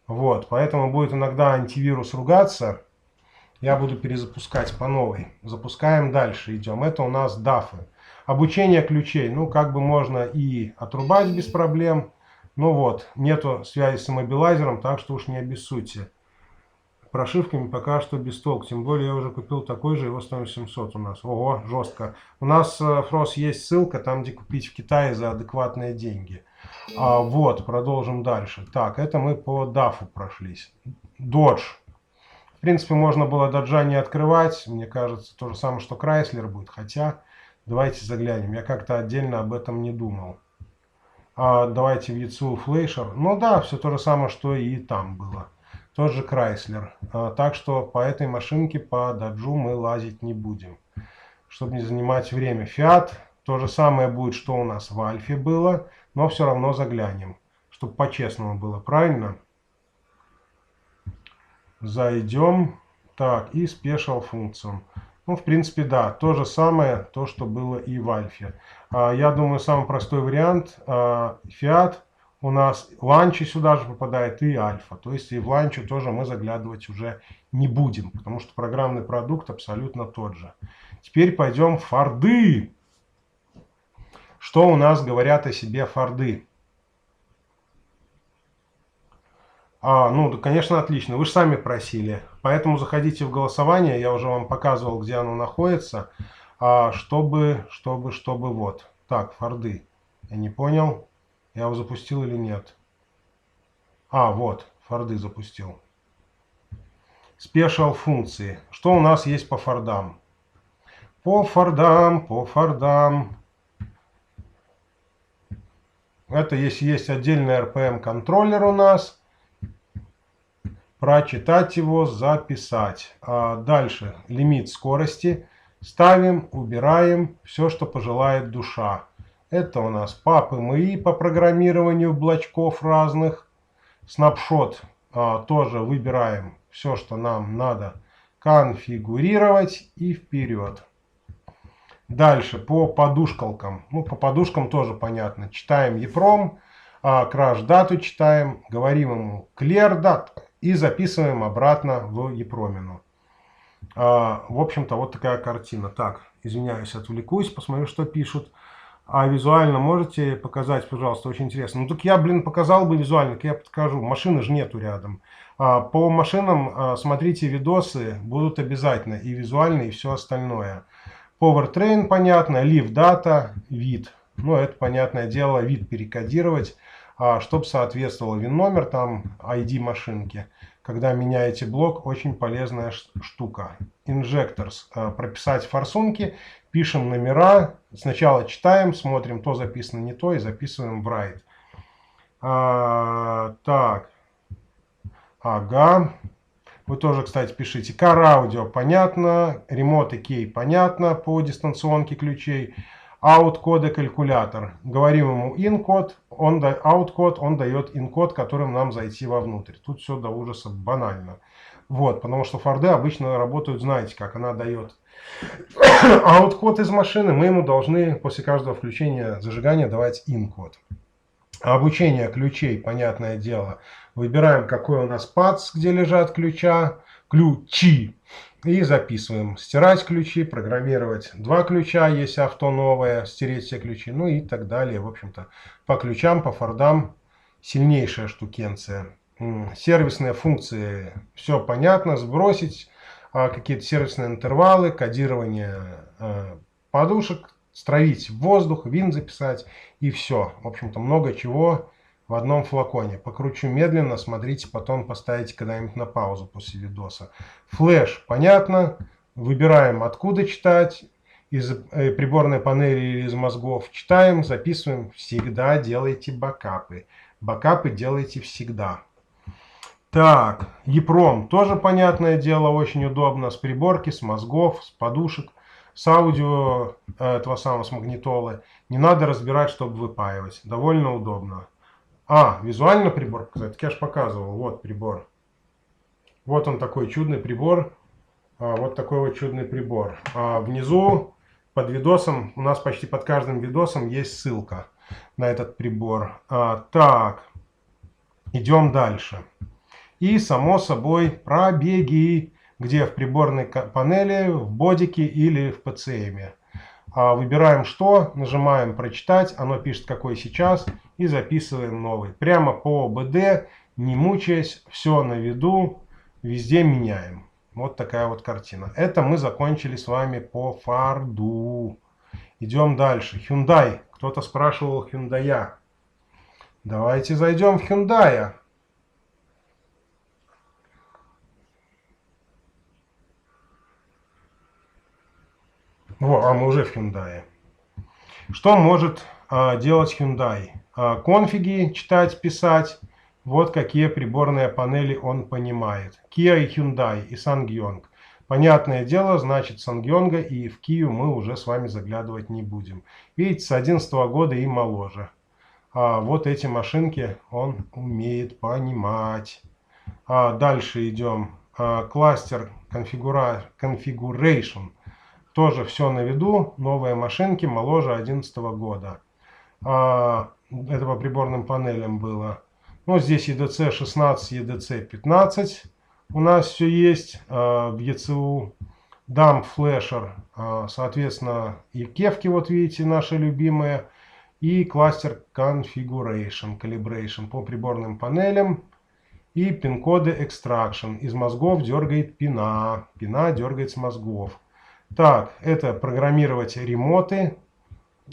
Вот, поэтому будет иногда антивирус ругаться. Я буду перезапускать по новой. Запускаем дальше, идем. Это у нас DAF. Обучение ключей. Ну, как бы можно и отрубать без проблем. Ну вот, нету связи с иммобилайзером, так что уж не обессудьте. Прошивками пока что без толку. Тем более я уже купил такой же, его стоимость 700 у нас. Ого, жестко. У нас, Фрос, есть ссылка, там где купить в Китае за адекватные деньги. Вот, продолжим дальше. Так, это мы по DAF прошлись. Dodge. В принципе, можно было Доджа не открывать. Мне кажется, то же самое, что Chrysler будет. Хотя, давайте заглянем. Я как-то отдельно об этом не думал. Давайте в ECU флешер. Ну да, все то же самое, что и там было. Тот же Chrysler. Так что по этой машинке, по Доджу мы лазить не будем. Чтобы не занимать время. Fiat. То же самое будет, что у нас в Альфе было. Но все равно заглянем. Чтобы по-честному было. Правильно? Зайдем. Так, и Special Function. Ну, в принципе, да, то же самое, то, что было и в Альфе. Я думаю, самый простой вариант. Fiat у нас, Ланчи сюда же попадает и Альфа. То есть и в Ланчу тоже мы заглядывать уже не будем, потому что программный продукт абсолютно тот же. Теперь пойдем в Форды. Что у нас говорят о себе Форды? Ну, да, конечно, отлично. Вы же сами просили. Поэтому заходите в голосование. Я уже вам показывал, где оно находится. Чтобы вот. Так, Форды. Я не понял, я его запустил или нет. Вот, Форды запустил. Special функции. Что у нас есть по Фордам? По Фордам. Это если есть отдельный RPM контроллер у нас. Прочитать его, записать. Дальше лимит скорости. Ставим, убираем все, что пожелает душа. Это у нас PubMI по программированию блочков разных. Снапшот тоже выбираем все, что нам надо конфигурировать и вперед. Дальше по подушкалкам. Ну, по подушкам тоже понятно. Читаем EPROM, crash дату читаем, говорим ему clear date и записываем обратно в EPROM. В общем-то, вот такая картина. Так, извиняюсь, отвлекусь, посмотрю, что пишут. Визуально можете показать, пожалуйста, очень интересно. Ну, так я, показал бы визуально, так я покажу. Машины же нету рядом. По машинам смотрите видосы, будут обязательно и визуально, и все остальное. Powertrain, понятно, Live Data, вид. Ну, это, понятное дело, вид перекодировать, чтобы соответствовал VIN-номер, там, ID машинки. Когда меняете блок, очень полезная штука. Injectors, прописать форсунки, пишем номера, сначала читаем, смотрим, то записано не то, и записываем в write. Так, ага. Вы тоже, кстати, пишите. Car Audio понятно, Remote Key понятно по дистанционке ключей. Out коды калькулятор. Говорим ему in код, out код, он дает in код, которым нам зайти вовнутрь. Тут все до ужаса банально. Вот, потому что Форды обычно работают, знаете, как она дает out код из машины, мы ему должны после каждого включения зажигания давать in код. Обучение ключей, понятное дело. Выбираем, какой у нас пац, где лежат ключи. И записываем. Стирать ключи, программировать 2 ключа, если авто новое, стереть все ключи, ну и так далее. В общем-то, по ключам, по Фордам сильнейшая штукенция. Сервисные функции, все понятно, сбросить какие-то сервисные интервалы, кодирование подушек, стравить воздух, вин записать и все. В общем-то, много чего в одном флаконе. Покручу медленно, смотрите, потом поставите когда-нибудь на паузу после видоса. Флэш, понятно. Выбираем, откуда читать. Из приборной панели или из мозгов. Читаем, записываем. Всегда делайте бэкапы. Бэкапы делайте всегда. Так, EEPROM тоже понятное дело, очень удобно. С приборки, с мозгов, с подушек, с аудио этого самого, с магнитолы. Не надо разбирать, чтобы выпаивать. Довольно удобно. Визуально прибор, кстати, я же показывал. Вот прибор. Вот он такой чудный прибор. Вот такой вот чудный прибор. Внизу под видосом, у нас почти под каждым видосом есть ссылка на этот прибор. Так, идем дальше. И, само собой, пробеги, где в приборной панели, в бодике или в ПЦМе. Выбираем что, нажимаем «Прочитать», оно пишет какой сейчас, и записываем новый. Прямо по ОБД, не мучаясь, все на виду, везде меняем. Вот такая вот картина. Это мы закончили с вами по Форду. Идем дальше. Hyundai. Кто-то спрашивал Hyundai. Давайте зайдем в Hyundai. Мы уже в Hyundai. Что может делать Hyundai? Конфиги читать, писать. Вот какие приборные панели он понимает. Kia и Hyundai и SsangYong. Понятное дело, значит SsangYong и в Kia мы уже с вами заглядывать не будем. Видите, с 2011 года и моложе. Вот эти машинки он умеет понимать. Дальше идем. Кластер Configuration. Тоже все на виду. Новые машинки моложе 2011 года. Это по приборным панелям было. Ну, здесь EDC 16, EDC 15. У нас все есть в ECU. Dump Flasher, соответственно, и кевки, вот видите, наши любимые. И кластер Calibration по приборным панелям. И пин-коды Extraction. Из мозгов дергает пина. Пина дергает с мозгов. Так, это программировать ремоты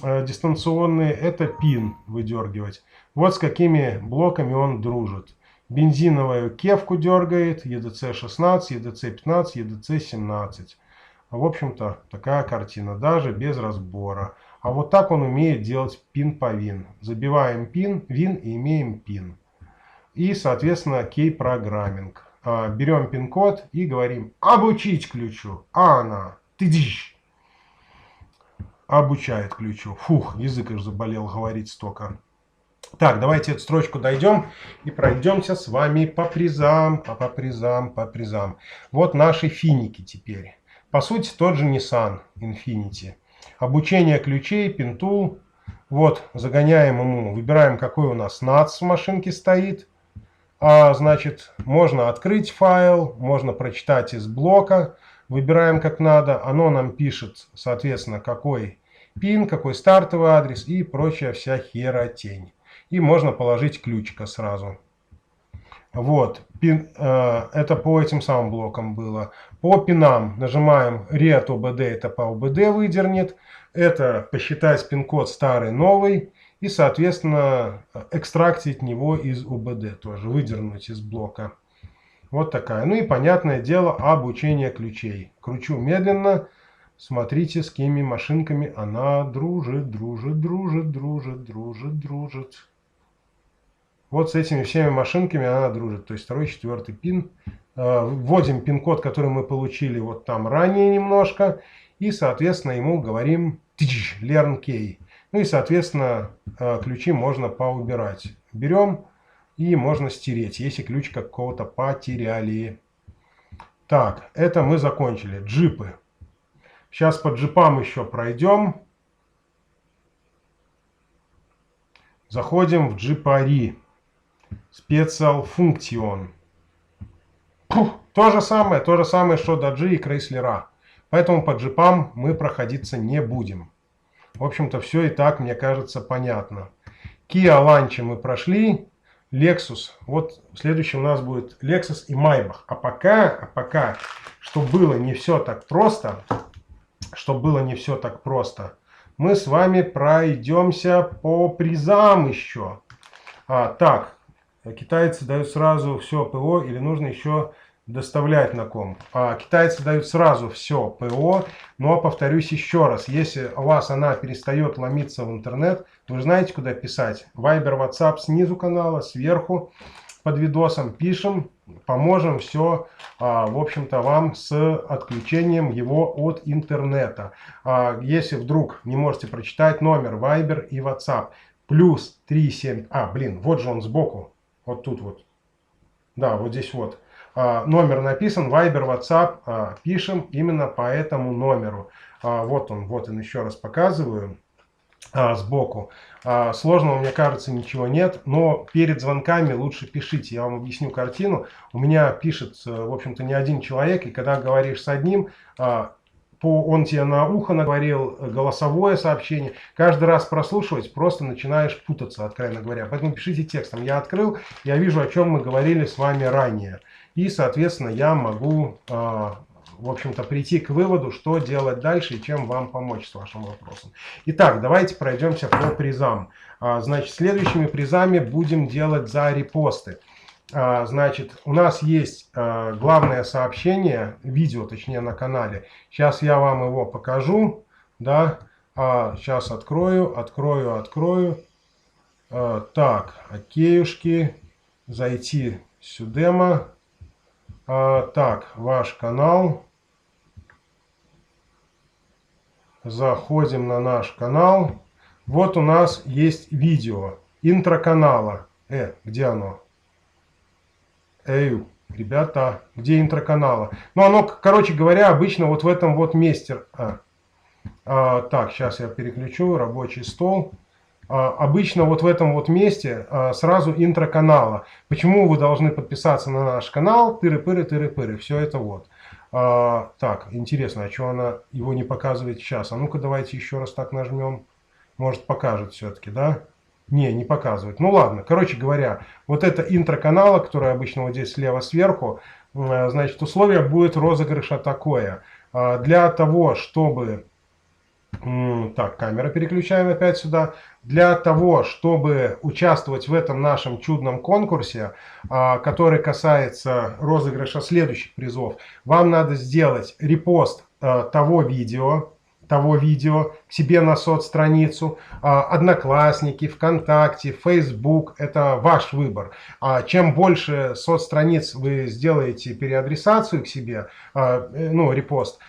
дистанционные. Это пин выдергивать. Вот с какими блоками он дружит. Бензиновую кевку дергает. EDC 16, EDC 15, EDC 17. В общем-то, такая картина. Даже без разбора. А вот так он умеет делать пин по вин. Забиваем пин, вин и имеем пин. И, соответственно, кей-программинг. Берем пин-код и говорим «Обучить ключу». Она. Тыдищ. Обучает ключу. Фух, язык аж заболел говорить столько. Так, давайте эту строчку дойдем и пройдемся с вами по призам. По призам. Вот наши финики теперь. По сути, тот же Nissan Infiniti. Обучение ключей, пин-тул. Вот, загоняем ему, выбираем, какой у нас NAS в машинке стоит. Значит, можно открыть файл, можно прочитать из блока. Выбираем как надо. Оно нам пишет, соответственно, какой пин, какой стартовый адрес и прочая вся херотень. И можно положить ключика сразу. Вот, пин, это по этим самым блокам было. По пинам нажимаем Read OBD, это по OBD выдернет. Это посчитать пин-код старый, новый. И, соответственно, экстрактить него из OBD тоже, выдернуть из блока. Вот такая. Ну и, понятное дело, обучение ключей. Кручу медленно. Смотрите, с какими машинками она дружит. Вот с этими всеми машинками она дружит. То есть второй, четвертый пин. Вводим пин-код, который мы получили вот там ранее немножко. И, соответственно, ему говорим Learn Key. Ну и, соответственно, ключи можно поубирать. Берем и можно стереть, если ключ какого-то потеряли. Так, это мы закончили. Джипы. Сейчас по джипам еще пройдем. Заходим в джипари. Special Function. То же самое, что Dodge и Chrysler. Поэтому по джипам мы проходиться не будем. В общем-то, все и так, мне кажется, понятно. Kia Lancia мы прошли. Lexus. Вот следующий у нас будет Lexus и Maybach. А пока, чтобы было не все так просто, мы с вами пройдемся по призам еще. Так, китайцы дают сразу все ПО или нужно еще доставлять на комп? Китайцы дают сразу все ПО, но повторюсь еще раз, если у вас она перестает ломиться в интернет, вы знаете, куда писать? Viber, WhatsApp снизу канала, сверху под видосом пишем, поможем все, в общем-то, вам с отключением его от интернета. Если вдруг не можете прочитать номер Viber и WhatsApp, плюс 37, вот же он сбоку, вот тут вот, да, вот здесь вот. Номер написан, Viber, WhatsApp, пишем именно по этому номеру. Вот он еще раз показываю сбоку. Сложного, мне кажется, ничего нет, но перед звонками лучше пишите. Я вам объясню картину. У меня пишет, в общем-то, не один человек, и когда говоришь с одним, он тебе на ухо наговорил голосовое сообщение, каждый раз прослушивать просто начинаешь путаться, откровенно говоря. Поэтому пишите текстом. Я открыл, я вижу, о чем мы говорили с вами ранее. И, соответственно, я могу, в общем-то, прийти к выводу, что делать дальше и чем вам помочь с вашим вопросом. Итак, давайте пройдемся по призам. Значит, следующими призами будем делать за репосты. Значит, у нас есть главное сообщение, видео, точнее, на канале. Сейчас я вам его покажу. Да? Сейчас открою. Так, окейушки. Зайти сюда. Так, ваш канал. Заходим на наш канал. Вот у нас есть видео. Интро канала. Где оно? Ребята, где интро канала? Ну, оно, короче говоря, обычно вот в этом вот месте. Так, сейчас я переключу. Рабочий стол. Обычно вот в этом вот месте сразу интро канала. Почему вы должны подписаться на наш канал? Тыры-пыры. Все это вот. Так, интересно, а что она его не показывает сейчас? А ну-ка давайте еще раз так нажмем. Может покажет все-таки, да? Не показывает. Ну ладно, короче говоря, вот это интро канала, которое обычно вот здесь слева сверху, значит, условие будет розыгрыша такое. Для того, чтобы... Так, камера переключаем опять сюда. Для того, чтобы участвовать в этом нашем чудном конкурсе, который касается розыгрыша следующих призов, вам надо сделать репост того видео к себе на соцстраницу, Одноклассники, ВКонтакте, Facebook, это ваш выбор. Чем больше соцстраниц вы сделаете переадресацию к себе, репост,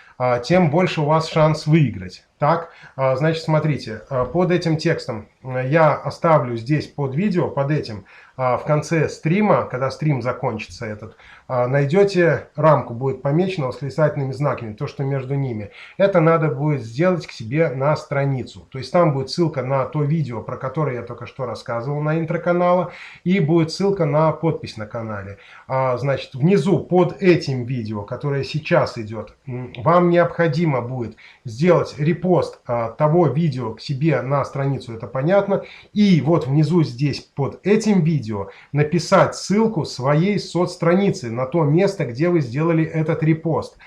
тем больше у вас шанс выиграть. Так, значит, смотрите, под этим текстом я оставлю здесь под видео, под этим, в конце стрима, когда стрим закончится этот, найдете рамку, будет помечена восклицательными знаками, то, что между ними. Это надо будет сделать к себе на страницу. То есть там будет ссылка на то видео, про которое я только что рассказывал на интро канала, и будет ссылка на подпись на канале. Значит, внизу под этим видео, которое сейчас идет, вам необходимо будет сделать репост того видео к себе на страницу, это понятно. И вот внизу здесь под этим видео написать ссылку своей соцстраницы на то место, где вы сделали этот репост.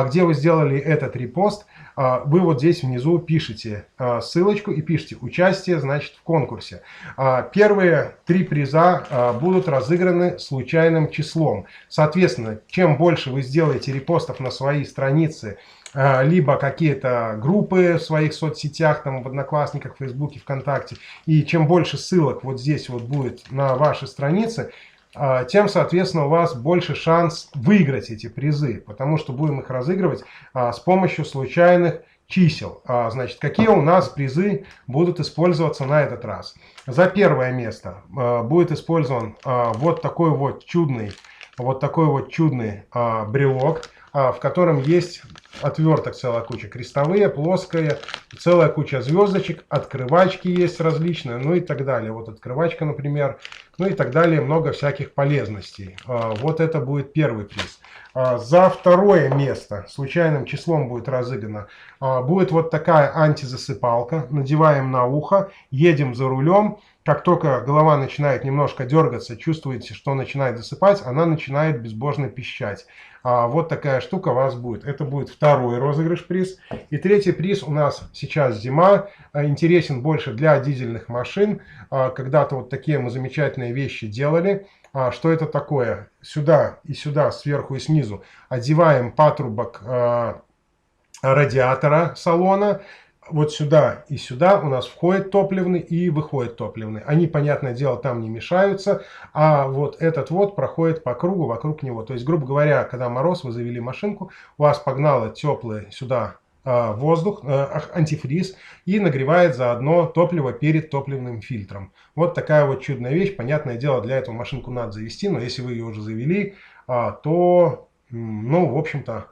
Где вы сделали этот репост, вы вот здесь внизу пишите ссылочку и пишите «Участие, значит, в конкурсе». Первые 3 приза будут разыграны случайным числом. Соответственно, чем больше вы сделаете репостов на свои страницы, либо какие-то группы в своих соцсетях, там в Одноклассниках, Фейсбуке, ВКонтакте, и чем больше ссылок вот здесь вот будет на ваши страницы, тем, соответственно, у вас больше шанс выиграть эти призы, потому что будем их разыгрывать с помощью случайных чисел. Значит, какие у нас призы будут использоваться на этот раз? За первое место будет использован вот такой вот чудный брелок, в котором есть отверток целая куча, крестовые, плоские, целая куча звездочек, открывачки есть различные, ну и так далее. Вот открывачка, например, ну и так далее, много всяких полезностей. Вот это будет первый приз. За второе место случайным числом будет разыграно. Будет вот такая антизасыпалка. Надеваем на ухо, едем за рулем. Как только голова начинает немножко дергаться, чувствуете, что начинает засыпать, она начинает безбожно пищать. Вот такая штука у вас будет. Это будет второй розыгрыш приз. И третий приз у нас сейчас зима, интересен больше для дизельных машин. Когда-то вот такие мы замечательные вещи делали. Что это такое? Сюда и сюда, сверху и снизу одеваем патрубок радиатора салона. Вот сюда и сюда у нас входит топливный и выходит топливный. Они, понятное дело, там не мешаются, а вот этот вот проходит по кругу вокруг него. То есть, грубо говоря, когда мороз, вы завели машинку, у вас погнало теплый сюда воздух, антифриз, и нагревает заодно топливо перед топливным фильтром. Вот такая вот чудная вещь. Понятное дело, для этого машинку надо завести, но если вы ее уже завели, то, ну, в общем-то,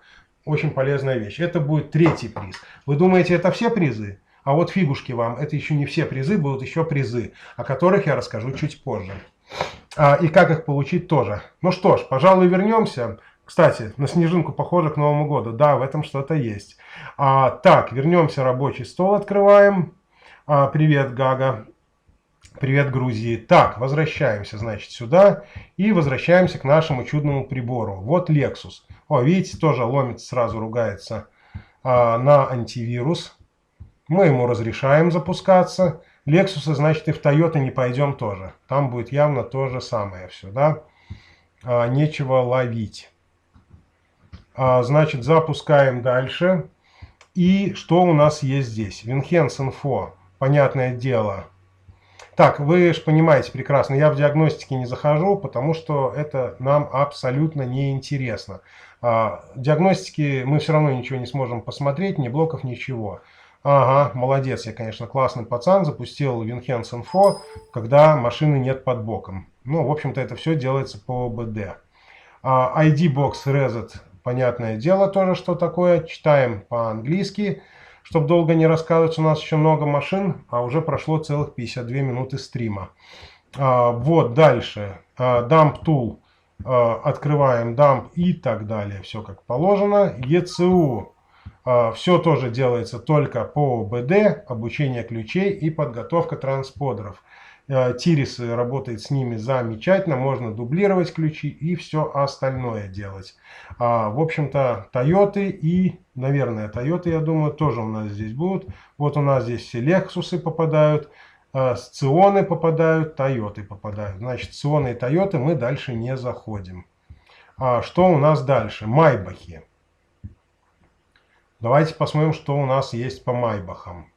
очень полезная вещь. Это будет третий приз. Вы думаете, это все призы? А вот фигушки вам, это еще не все призы, будут еще призы, о которых я расскажу чуть позже. И как их получить тоже. Ну что ж, пожалуй, вернемся. Кстати, на снежинку похоже к Новому году. Да, в этом что-то есть. Так, вернемся, рабочий стол открываем. Привет, Гага. Привет, Грузии. Так, возвращаемся, значит, сюда. И возвращаемся к нашему чудному прибору. Вот Lexus. О, видите, тоже ломится, сразу ругается на антивирус. Мы ему разрешаем запускаться. Lexus, значит, и в Toyota не пойдем тоже. Там будет явно то же самое все, да? Нечего ловить. Значит, запускаем дальше. И что у нас есть здесь? Winhance Info. Понятное дело. Так, вы же понимаете прекрасно, я в диагностике не захожу, потому что это нам абсолютно не интересно. Диагностики мы все равно ничего не сможем посмотреть, ни блоков, ничего. Ага, молодец, я, конечно, классный пацан, запустил Winhance Info, когда машины нет под боком. Ну, в общем-то, это все делается по ОБД. ID Box Reset, понятное дело тоже, что такое. Читаем по-английски. Чтобы долго не рассказывать, у нас еще много машин, а уже прошло целых 52 минуты стрима. Вот дальше. Dump Tool. Открываем Dump и так далее. Все как положено. ECU. Все тоже делается только по ОБД. Обучение ключей и подготовка трансподеров. Тирисы, работает с ними замечательно. Можно дублировать ключи и все остальное делать. В общем-то, Toyota и, наверное, Toyota, я думаю, тоже у нас здесь будут. Вот у нас здесь все Lexus попадают, Scion попадают, Toyota попадают. Значит, Scion и Toyota мы дальше не заходим. Что у нас дальше? Майбахи. Давайте посмотрим, что у нас есть по Майбахам.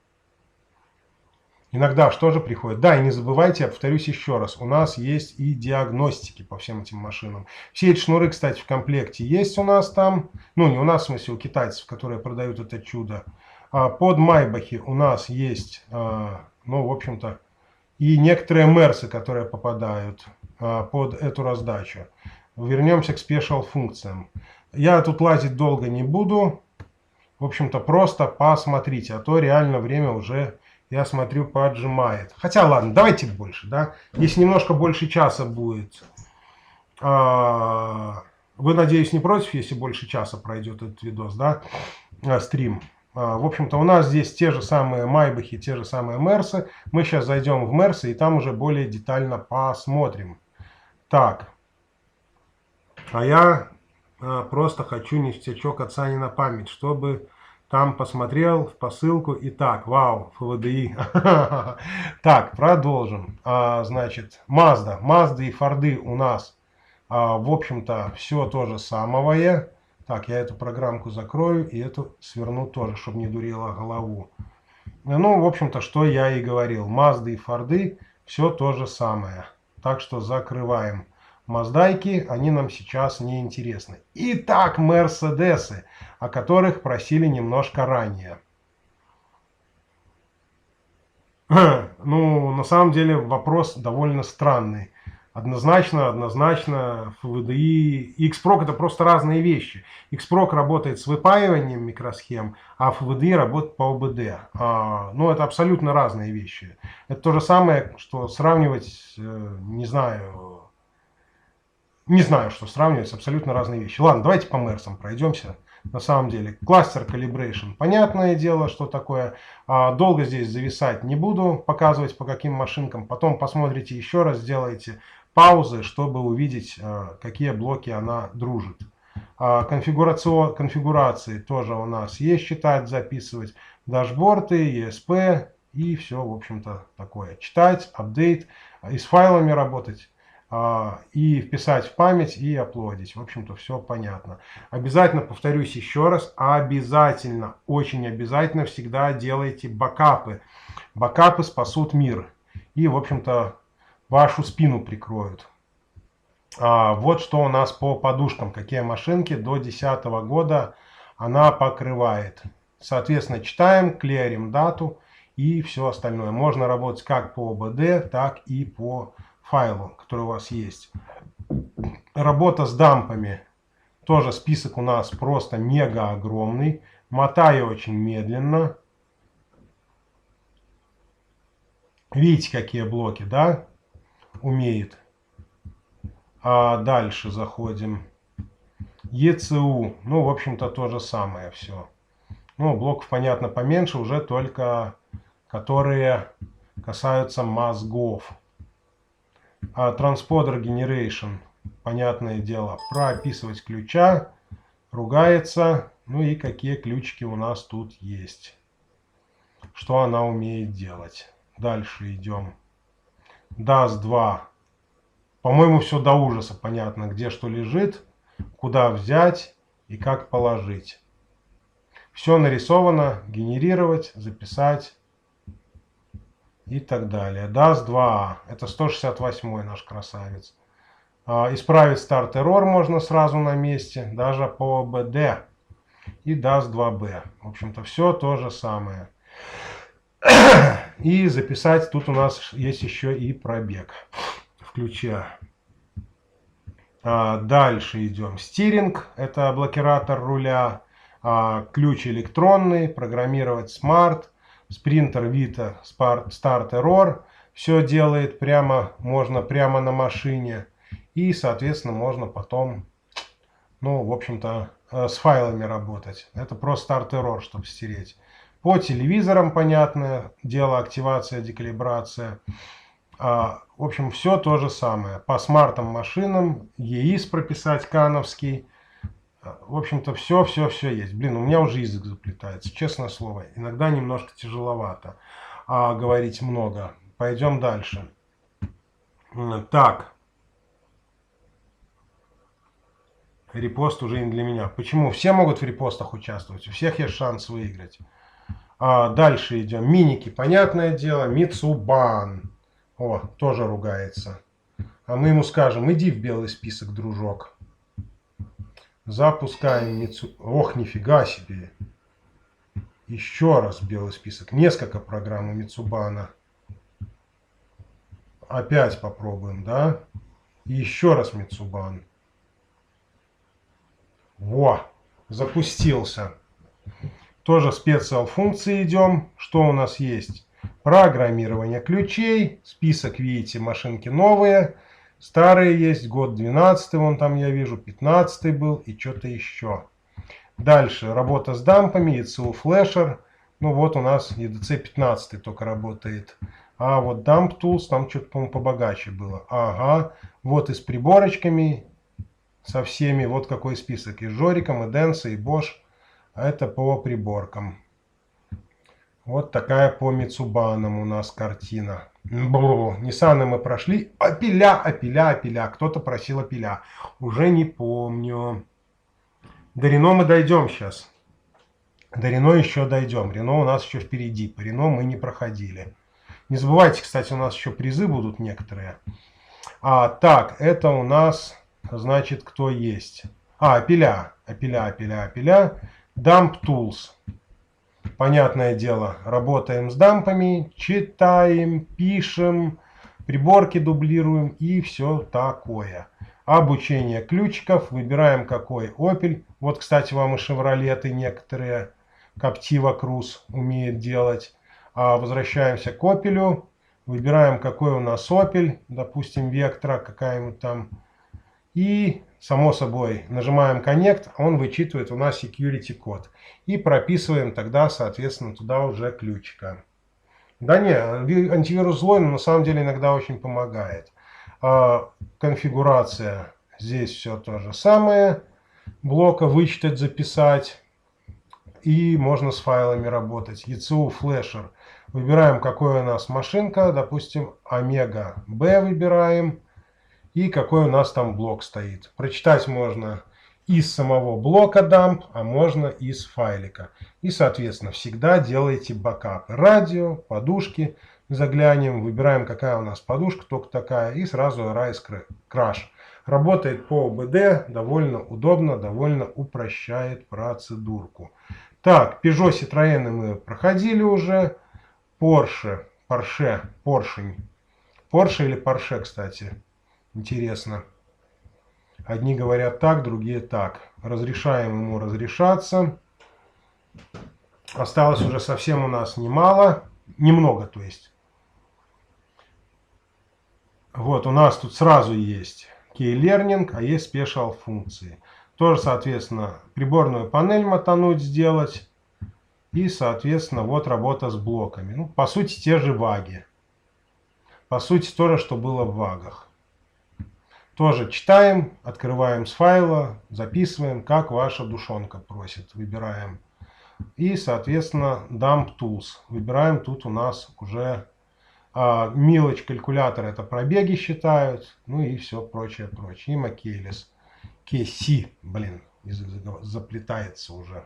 Иногда что же приходит? Да, и не забывайте, я повторюсь еще раз, у нас есть и диагностики по всем этим машинам. Все эти шнуры, кстати, в комплекте есть у нас там. Ну, не у нас, в смысле, у китайцев, которые продают это чудо. Под Майбахи у нас есть, ну, в общем-то, и некоторые мерсы, которые попадают под эту раздачу. Вернемся к спешл функциям. Я тут лазить долго не буду. В общем-то, просто посмотрите, а то реально время уже... Я смотрю, поджимает. Хотя, ладно, давайте больше, да. Если немножко больше часа будет. Вы, надеюсь, не против, если больше часа пройдет этот видос, да, стрим. В общем-то, у нас здесь те же самые Майбахи, те же самые Мерсы. Мы сейчас зайдем в Мерсы и там уже более детально посмотрим. Так. А я просто хочу ништячок от Сани на память, чтобы... Там посмотрел в посылку и так, вау, ФВДИ. Так, продолжим. Значит, Mazda и Форды у нас, в общем-то, все то же самое. Так, я эту программку закрою и эту сверну тоже, чтобы не дурела голову. Ну, в общем-то, что я и говорил. Mazda и Форды все то же самое. Так что закрываем. Маздайки, они нам сейчас не интересны. Итак, Мерседесы, о которых просили немножко ранее. Ну, на самом деле вопрос довольно странный. Однозначно, FVDI и X-Proc это просто разные вещи. X-Proc работает с выпаиванием микросхем, а FVDI работает по ОБД. Ну, это абсолютно разные вещи. Это то же самое, что сравнивать, не знаю... Не знаю, что сравнивать, абсолютно разные вещи. Ладно, давайте по Мерсам пройдемся. На самом деле, кластер calibration, понятное дело, что такое. Долго здесь зависать не буду, показывать по каким машинкам. Потом посмотрите еще раз, сделайте паузы, чтобы увидеть, какие блоки она дружит. Конфигурации тоже у нас есть, читать, записывать. Дашборды, ESP и все, в общем-то, такое. Читать, апдейт, и с файлами работать, и вписать в память, и аплодить. В общем-то, все понятно. Обязательно, повторюсь еще раз, обязательно, очень обязательно всегда делайте бэкапы. Бэкапы спасут мир. И, в общем-то, вашу спину прикроют. Вот что у нас по подушкам. Какие машинки до 2010 года она покрывает. Соответственно, читаем, клеерим дату и все остальное. Можно работать как по ОБД, так и по файлу, который у вас есть. Работа с дампами. Тоже список у нас просто мега огромный. Мотаю очень медленно. Видите, какие блоки, да? Умеет. Дальше заходим. ECU. Ну, в общем-то, то же самое все. Ну, блоков, понятно, поменьше, уже только которые касаются мозгов. Transponder Generation. Понятное дело, прописывать ключа, ругается. Ну и какие ключики у нас тут есть. Что она умеет делать. Дальше идем. DAS 2. По-моему, все до ужаса понятно, где что лежит, куда взять и как положить. Все нарисовано, генерировать, записать и так далее. DAS 2. Это 168-й наш красавец. Исправить старт-эррор можно сразу на месте, даже по ОБД. И DAS 2B. В общем-то, все то же самое. И записать, тут у нас есть еще и пробег в ключе. Дальше идем. Стиринг, это блокиратор руля. Ключ электронный, программировать смарт. Спринтер Vita Start Error. Все делает прямо, можно прямо на машине. И, соответственно, можно потом, ну, в общем-то, с файлами работать. Это просто Start Error, чтобы стереть. По телевизорам, понятное дело, активация, декалибрация. В общем, все то же самое. По смартам машинам, ЕИС прописать кановский. В общем-то, все есть. Блин, у меня уже язык заплетается, честное слово. Иногда немножко тяжеловато говорить много. Пойдем дальше. Так. Репост уже не для меня. Почему? Все могут в репостах участвовать. У всех есть шанс выиграть. Дальше идем. Миники. Понятное дело. Мицубан. О, тоже ругается. А мы ему скажем, иди в белый список, дружок. Запускаем Мицу... Ох, нифига себе. Еще раз белый список. Несколько программ у Мицубана. Опять попробуем, да? И еще раз Мицубан. Во, запустился. Тоже специал функции идем. Что у нас есть? Программирование ключей. Список, видите, машинки новые. Старые есть. Год 12, вон там я вижу. 15 был и что-то еще. Дальше. Работа с дампами. ECU флешер. Ну вот у нас EDC 15 только работает. А вот Dump Tools там что-то, по-моему, побогаче было. Ага. Вот и с приборочками. Со всеми. Вот какой список. И с Жориком, и Денса, и Bosch. А это по приборкам. Вот такая по Мицубанам у нас картина. Ниссаны мы прошли. Апеля. Кто-то просил апеля. Уже не помню. До Рено мы дойдем сейчас. До Рено еще дойдем. Рено у нас еще впереди. По Рено мы не проходили. Не забывайте, кстати, у нас еще призы будут некоторые. Так, это у нас, значит, кто есть. Апеля. Dump Tools. Понятное дело, работаем с дампами, читаем, пишем, приборки дублируем и все такое. Обучение ключиков, выбираем какой Opel. Вот, кстати, вам и Chevrolet некоторые, Captiva Cruze умеет делать. Возвращаемся к Opel, выбираем какой у нас Opel, допустим, Vectra какая-нибудь там. И, само собой, нажимаем Connect, он вычитывает у нас security код. И прописываем тогда, соответственно, туда уже ключика. Да не, антивирус злой, но на самом деле иногда очень помогает. Конфигурация. Здесь все то же самое. блока вычитать, записать. И можно с файлами работать. ECU флешер. Выбираем, какая у нас машинка. Допустим, Омега B выбираем. И какой у нас там блок стоит. Прочитать можно из самого блока dump, а можно из файлика. И, соответственно, всегда делайте бэкап. Радио, подушки. Заглянем, выбираем, какая у нас подушка, только такая. И сразу Arise Crash. Работает по ОБД, довольно удобно, довольно упрощает процедурку. Так, Peugeot, Citroёn мы проходили уже. Porsche, поршень. Porsche или Porsche, кстати. Интересно. Одни говорят так, другие так. Разрешаем ему разрешаться. Осталось уже совсем у нас немало. Немного, то есть. Вот, у нас тут сразу есть Key Learning, а есть Special функции. Тоже, соответственно, приборную панель мотануть, сделать. И, соответственно, вот работа с блоками. Ну, по сути, те же ваги. По сути, то же, что было в вагах. Тоже читаем, открываем с файла, записываем, как ваша душонка просит. Выбираем. И, соответственно, Dump Tools. Выбираем, тут у нас уже мелочь калькулятор, это пробеги считают. Ну и все прочее, прочее. И Макелис. KC, блин, язык заплетается уже.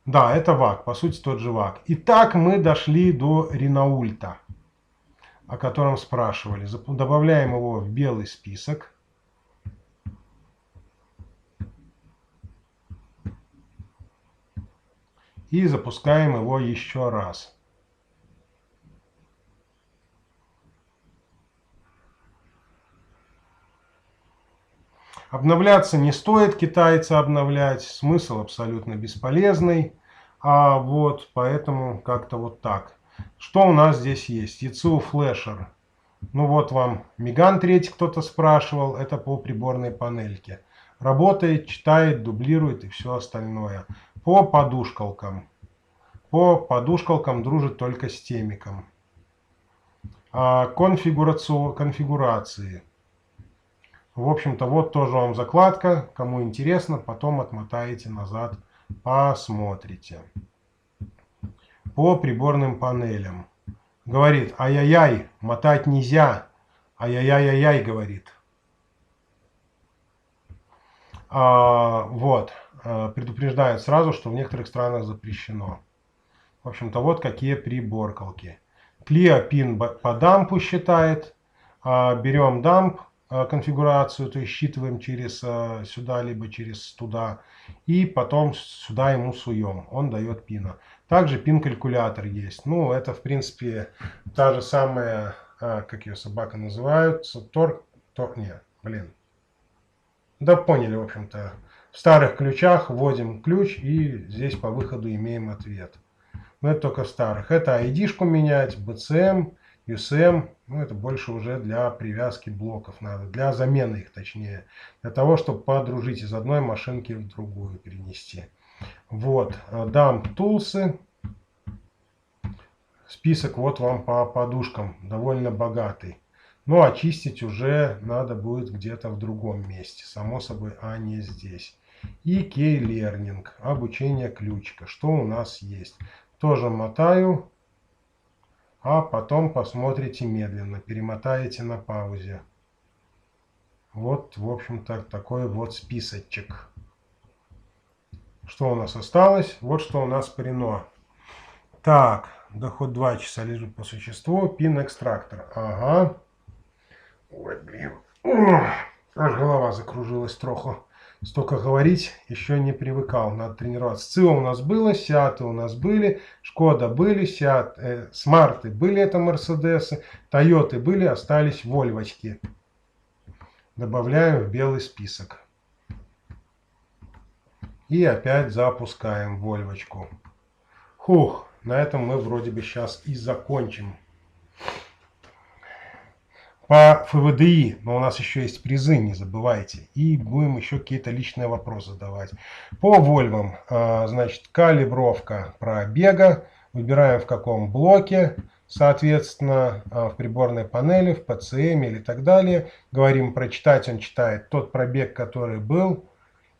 Да, это ваг, по сути тот же ваг. Итак, мы дошли до Ренаульта, о котором спрашивали. Добавляем его в белый список. И запускаем его еще раз. Обновляться не стоит, китайца обновлять. Смысл абсолютно бесполезный. Вот, поэтому как-то вот так. Что у нас здесь есть? ECU флешер. Ну вот вам Меган 3 кто-то спрашивал. Это по приборной панельке. Работает, читает, дублирует и все остальное. По подушкалкам. По подушкалкам дружит только с темиком. Конфигурации. В общем-то, вот тоже вам закладка. Кому интересно, потом отмотаете назад, посмотрите. По приборным панелям. Говорит, ай-яй-яй, мотать нельзя. Ай-яй-яй-яй, говорит. Вот. Предупреждает сразу, что в некоторых странах запрещено. В общем-то, вот какие приборкалки. Clear pin по дампу считает. Берем дамп. Конфигурацию, то есть считываем через сюда, либо через туда, и потом сюда ему суем, он дает пина. Также пин-калькулятор есть, ну это в принципе та же самая, как ее собака называют, да поняли, в общем-то, в старых ключах вводим ключ и здесь по выходу имеем ответ. Но это только в старых, это ID-шку менять, BCM, USM, ну это больше уже для привязки блоков надо, для замены их точнее, для того, чтобы подружить из одной машинки в другую перенести. Вот, Dump Tools, список вот вам по подушкам, довольно богатый. Ну, очистить уже надо будет где-то в другом месте, само собой, а не здесь. И Key Learning, обучение ключика, что у нас есть. Тоже мотаю. А потом посмотрите медленно, перемотаете на паузе. Вот, в общем-то, такой вот списочек. Что у нас осталось? Вот что у нас парено. Так, доход 2 часа лежит по существу. Пин-экстрактор. Ага. Ой, блин. Аж голова закружилась троху. Столько говорить, еще не привыкал, надо тренироваться. ЦИО у нас было, Сиаты у нас были, Шкода были, Смарты были, это Мерседесы, Тойоты были, остались Вольвочки. Добавляем в белый список. И опять запускаем Вольвочку. Хух, на этом мы вроде бы сейчас и закончим. По ФВДИ, но у нас еще есть призы, не забывайте. И будем еще какие-то личные вопросы задавать. По Вольвам, значит, калибровка пробега. Выбираем в каком блоке, соответственно, в приборной панели, в ПЦМ или так далее. Говорим прочитать, он читает тот пробег, который был.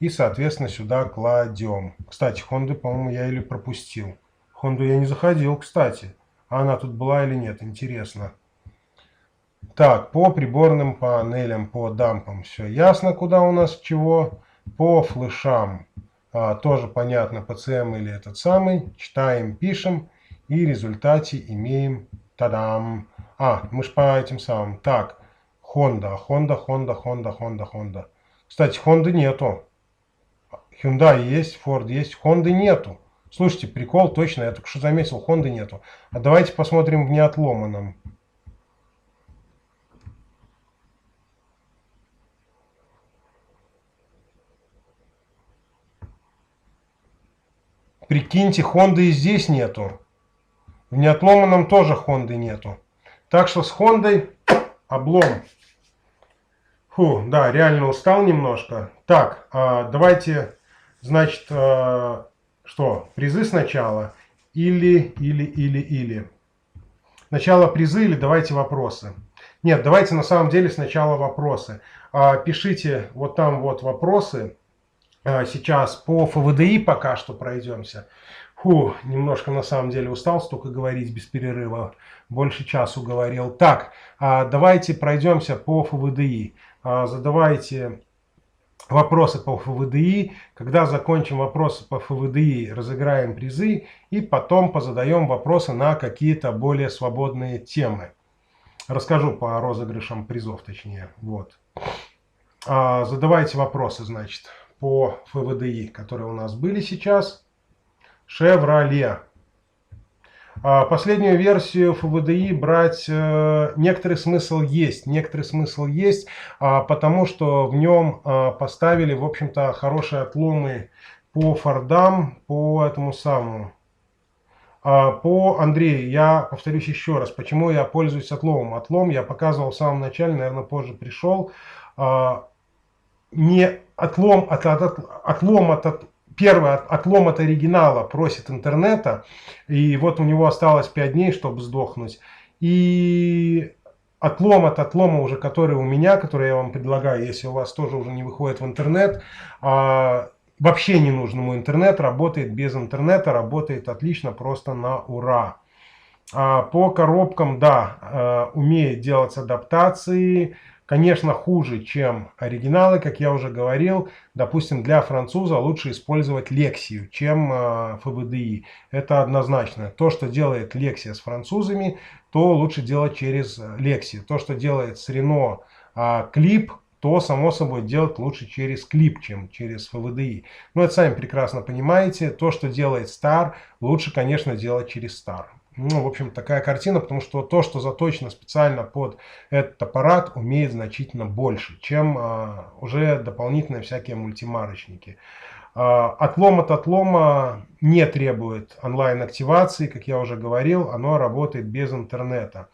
И, соответственно, сюда кладем. Кстати, Honda, по-моему, я или пропустил. Honda я не заходил, кстати. А она тут была или нет, интересно. Так, по приборным панелям, по дампам все ясно, куда у нас чего. По флешам тоже понятно, PCM или этот самый. Читаем, пишем и в результате имеем, тадам. Мы же по этим самым. Так, Honda. Кстати, Honda нету. Hyundai есть, Ford есть, Honda нету. Слушайте, прикол, точно, я только что заметил, Honda нету. А давайте посмотрим в неотломанном. Прикиньте, Honda и здесь нету. В неотломанном тоже Honda нету. Так что с Honda облом. Фу, да, реально устал немножко. Так, давайте, значит, что, призы сначала? Или. Сначала призы или давайте вопросы? Нет, давайте на самом деле сначала вопросы. Пишите вот там вот вопросы. Сейчас по ФВДИ пока что пройдемся. Фу, немножко на самом деле устал столько говорить без перерыва. Больше часу говорил. Так, давайте пройдемся по ФВДИ. Задавайте вопросы по ФВДИ. Когда закончим вопросы по ФВДИ, разыграем призы. И потом позадаем вопросы на какие-то более свободные темы. Расскажу по розыгрышам призов, точнее. Вот. Задавайте вопросы, значит, по ФВДИ, которые у нас были сейчас. Chevrolet. Последнюю версию ФВДИ брать некоторый смысл есть. Потому что в нем поставили, в общем-то, хорошие отломы по Фордам, по этому самому. По Андрею, я повторюсь еще раз, почему я пользуюсь отломом. Отлом я показывал в самом начале, наверное, позже пришел. Не отлом первый отлом от оригинала просит интернета, и вот у него осталось 5 дней, чтобы сдохнуть. И отлом от отлома уже, который у меня, который я вам предлагаю, если у вас тоже уже не выходит в интернет, вообще не нужен ему интернет, работает без интернета, работает отлично, просто на ура. По коробкам, да, умеет делать адаптации. Конечно, хуже, чем оригиналы, как я уже говорил. Допустим, для француза лучше использовать Lexia, чем ФВДИ. Это однозначно. То, что делает Lexia с французами, то лучше делать через Lexia. То, что делает с Renault Clip, то, само собой, делать лучше через Clip, чем через ФВДИ. Но это сами прекрасно понимаете. То, что делает Star, лучше, конечно, делать через Star. Ну, в общем, такая картина, потому что то, что заточено специально под этот аппарат, умеет значительно больше, чем уже дополнительные всякие мультимарочники. Отлом от отлома не требует онлайн-активации, как я уже говорил, оно работает без интернета.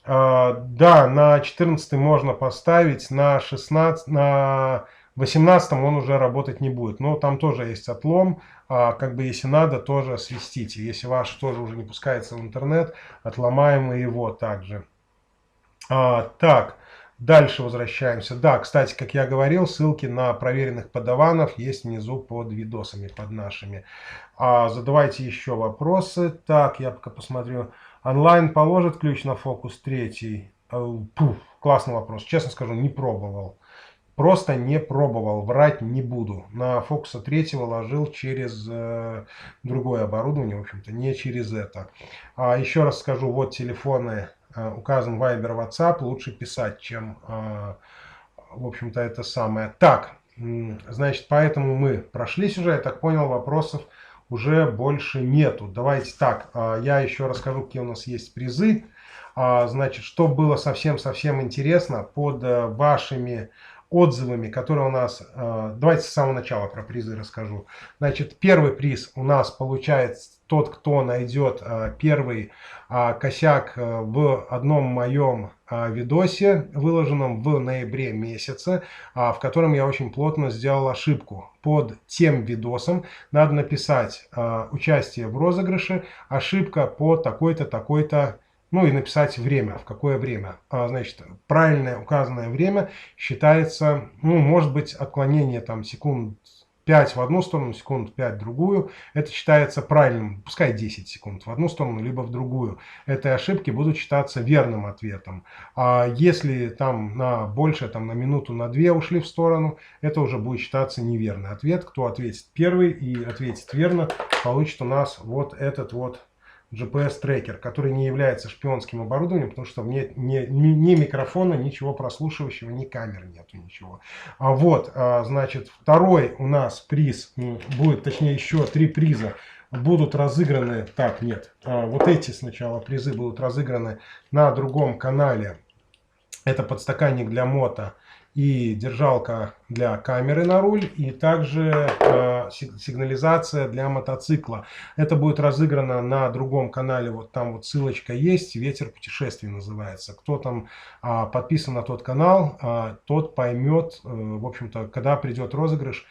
Да, на 14 можно поставить, на 16, на 18 он уже работать не будет. Но там тоже есть отлом. Как бы если надо, тоже свистите. Если ваш тоже уже не пускается в интернет, отломаем и его также. Так, дальше возвращаемся. Да, кстати, как я говорил, ссылки на проверенных подаванов есть внизу под видосами, под нашими. Задавайте еще вопросы. Так, я пока посмотрю. Онлайн положит ключ на фокус 3? Классный вопрос. Честно скажу, не пробовал. Просто не пробовал, врать не буду. На фокуса 3 ложил через другое оборудование, в общем-то, не через это. Еще раз скажу, вот телефоны, указан Viber, WhatsApp, лучше писать, чем, в общем-то, это самое. Так, значит, поэтому мы прошлись уже, я так понял, вопросов уже больше нету. Давайте так, я еще расскажу, какие у нас есть призы. Значит, что было совсем-совсем интересно, под вашими отзывами, которые у нас... Давайте с самого начала про призы расскажу. Значит, первый приз у нас получает тот, кто найдет первый косяк в одном моем видосе, выложенном в ноябре месяце, в котором я очень плотно сделал ошибку. Под тем видосом надо написать участие в розыгрыше, ошибка по такой-то, такой-то ну и написать время, в какое время. Значит, правильное указанное время считается, ну, может быть, отклонение там секунд 5 в одну сторону, секунд 5 в другую. Это считается правильным, пускай 10 секунд в одну сторону, либо в другую. Этой ошибки будут считаться верным ответом. А если там на больше, там на минуту, на 2 ушли в сторону, это уже будет считаться неверный ответ. Кто ответит первый и ответит верно, получит у нас вот этот вот GPS-трекер, который не является шпионским оборудованием, потому что нет ни микрофона, ничего прослушивающего, ни камеры нету, ничего. Значит, второй у нас приз будет, точнее, еще 3 приза будут разыграны. Так, нет, вот эти сначала призы будут разыграны на другом канале. Это подстаканник для мото и держалка для камеры на руль, и также сигнализация для мотоцикла. Это будет разыграно на другом канале, вот там вот ссылочка есть, «Ветер путешествий» называется. Кто там подписан на тот канал, тот поймет, в общем-то, когда придет розыгрыш,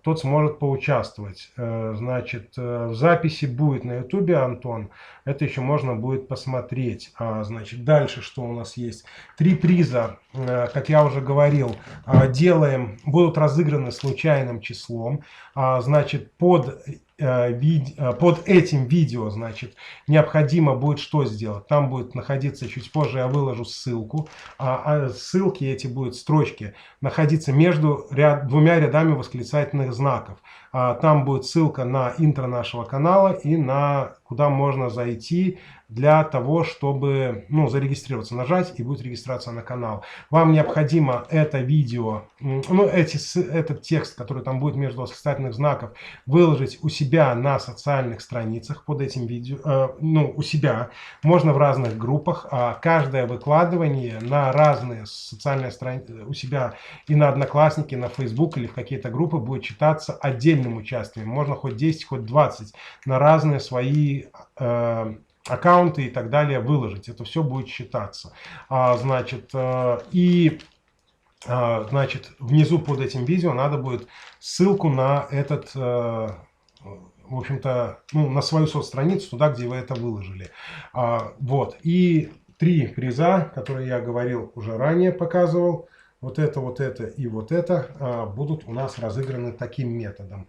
тот сможет поучаствовать. Значит, в записи будет на ютубе, Антон, это еще можно будет посмотреть. Значит, дальше что у нас есть? 3 приза, как я уже говорил, будут разыграны случайным числом. Значит, под этим видео, значит, необходимо будет что сделать? Там будет находиться, чуть позже я выложу ссылку. Ссылки эти будут, строчки, находиться между двумя рядами восклицательных знаков. Там будет ссылка на интро нашего канала и на куда можно зайти для того, чтобы зарегистрироваться. Нажать, и будет регистрация на канал. Вам необходимо это видео, этот текст, который там будет между восклицательных знаков, выложить у себя на социальных страницах под этим видео. У себя. Можно в разных группах. Каждое выкладывание на разные социальные страницы у себя и на Одноклассники, на Facebook или в какие-то группы будет считаться отдельным участием. Можно хоть 10, хоть 20 на разные свои аккаунты и так далее выложить. Это все будет считаться. Значит, внизу под этим видео надо будет ссылку на этот, в общем-то, на свою соцстраницу, туда, где вы это выложили. Вот. И 3 приза, которые я говорил, уже ранее показывал, вот это и вот это, будут у нас разыграны таким методом.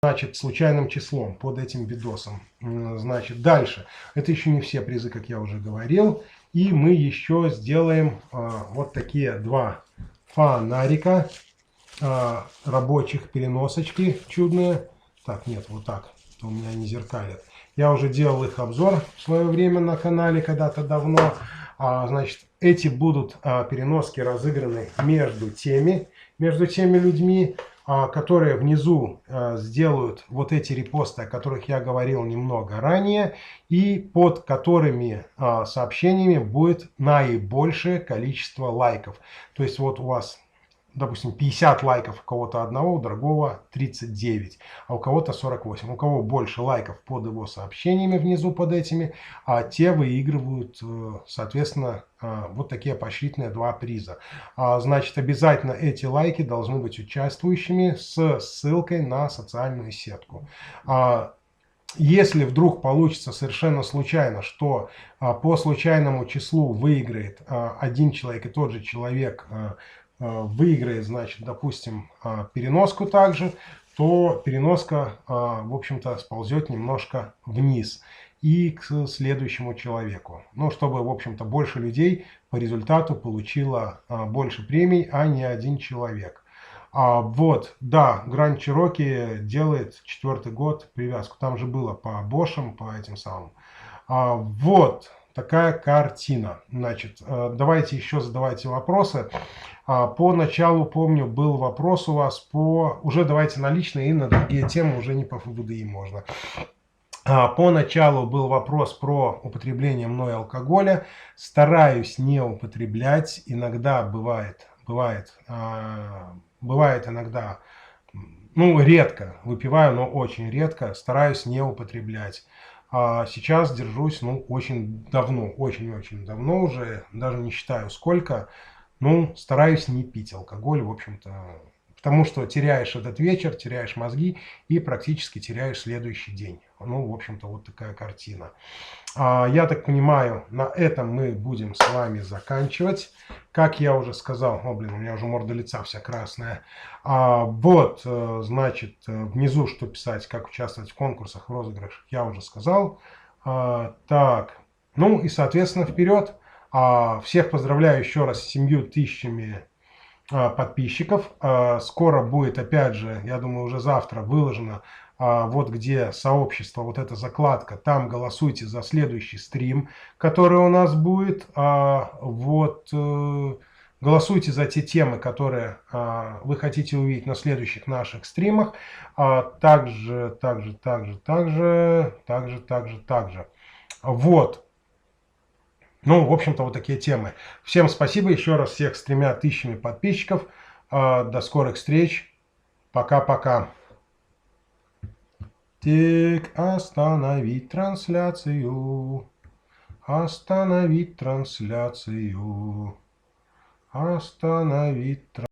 Значит, случайным числом под этим видосом. Значит, дальше. Это еще не все призы, как я уже говорил. И мы еще сделаем вот такие 2 фонарика рабочих, переносочки чудные. Так, нет, вот так. То у меня они зеркалят. Я уже делал их обзор в свое время на канале когда-то давно. Значит, эти будут переноски разыграны между теми людьми, которые внизу сделают вот эти репосты, о которых я говорил немного ранее, и под которыми сообщениями будет наибольшее количество лайков. То есть вот у вас, допустим, 50 лайков у кого-то одного, у другого 39, а у кого-то 48. У кого больше лайков под его сообщениями внизу под этими, те выигрывают, соответственно, вот такие поощрительные 2 приза. Значит, обязательно эти лайки должны быть участвующими с ссылкой на социальную сетку. Если вдруг получится совершенно случайно, что по случайному числу выиграет один человек, и тот же человек выиграет, значит, допустим, переноску также, то переноска, в общем-то, сползет немножко вниз и к следующему человеку. Чтобы, в общем-то, больше людей по результату получило больше премий, а не один человек. Вот, да, Grand Cherokee делает 4-й год привязку. Там же было по Bosch, по этим самым. Вот такая картина. Значит, давайте еще задавайте вопросы. По началу, помню, был вопрос у вас уже давайте на личные, и на другие темы, уже не по ФБДИ можно. По началу был вопрос про употребление мной алкоголя. Стараюсь не употреблять. Иногда бывает иногда, редко выпиваю, но очень редко. Стараюсь не употреблять. Сейчас держусь, очень давно, очень-очень давно уже, даже не считаю сколько. Стараюсь не пить алкоголь, в общем-то, Потому что теряешь этот вечер, теряешь мозги и практически теряешь следующий день. Ну, в общем-то, вот такая картина. Я так понимаю, на этом мы будем с вами заканчивать. Как я уже сказал, у меня уже морда лица вся красная. Вот, значит, внизу что писать, как участвовать в конкурсах, в розыгрышах, я уже сказал. Так, ну и, соответственно, вперед. Всех поздравляю еще раз с 7000 подписчиков. Скоро будет, опять же, я думаю, уже завтра выложено, вот где сообщество, вот эта закладка, там голосуйте за следующий стрим, который у нас будет. Вот, голосуйте за те темы, которые вы хотите увидеть на следующих наших стримах. Также. Вот. Ну, в общем-то, вот такие темы. Всем спасибо еще раз, всех с 3000 подписчиков. До скорых встреч. Пока-пока. Так, остановить трансляцию. Остановить трансляцию. Остановить трансляцию.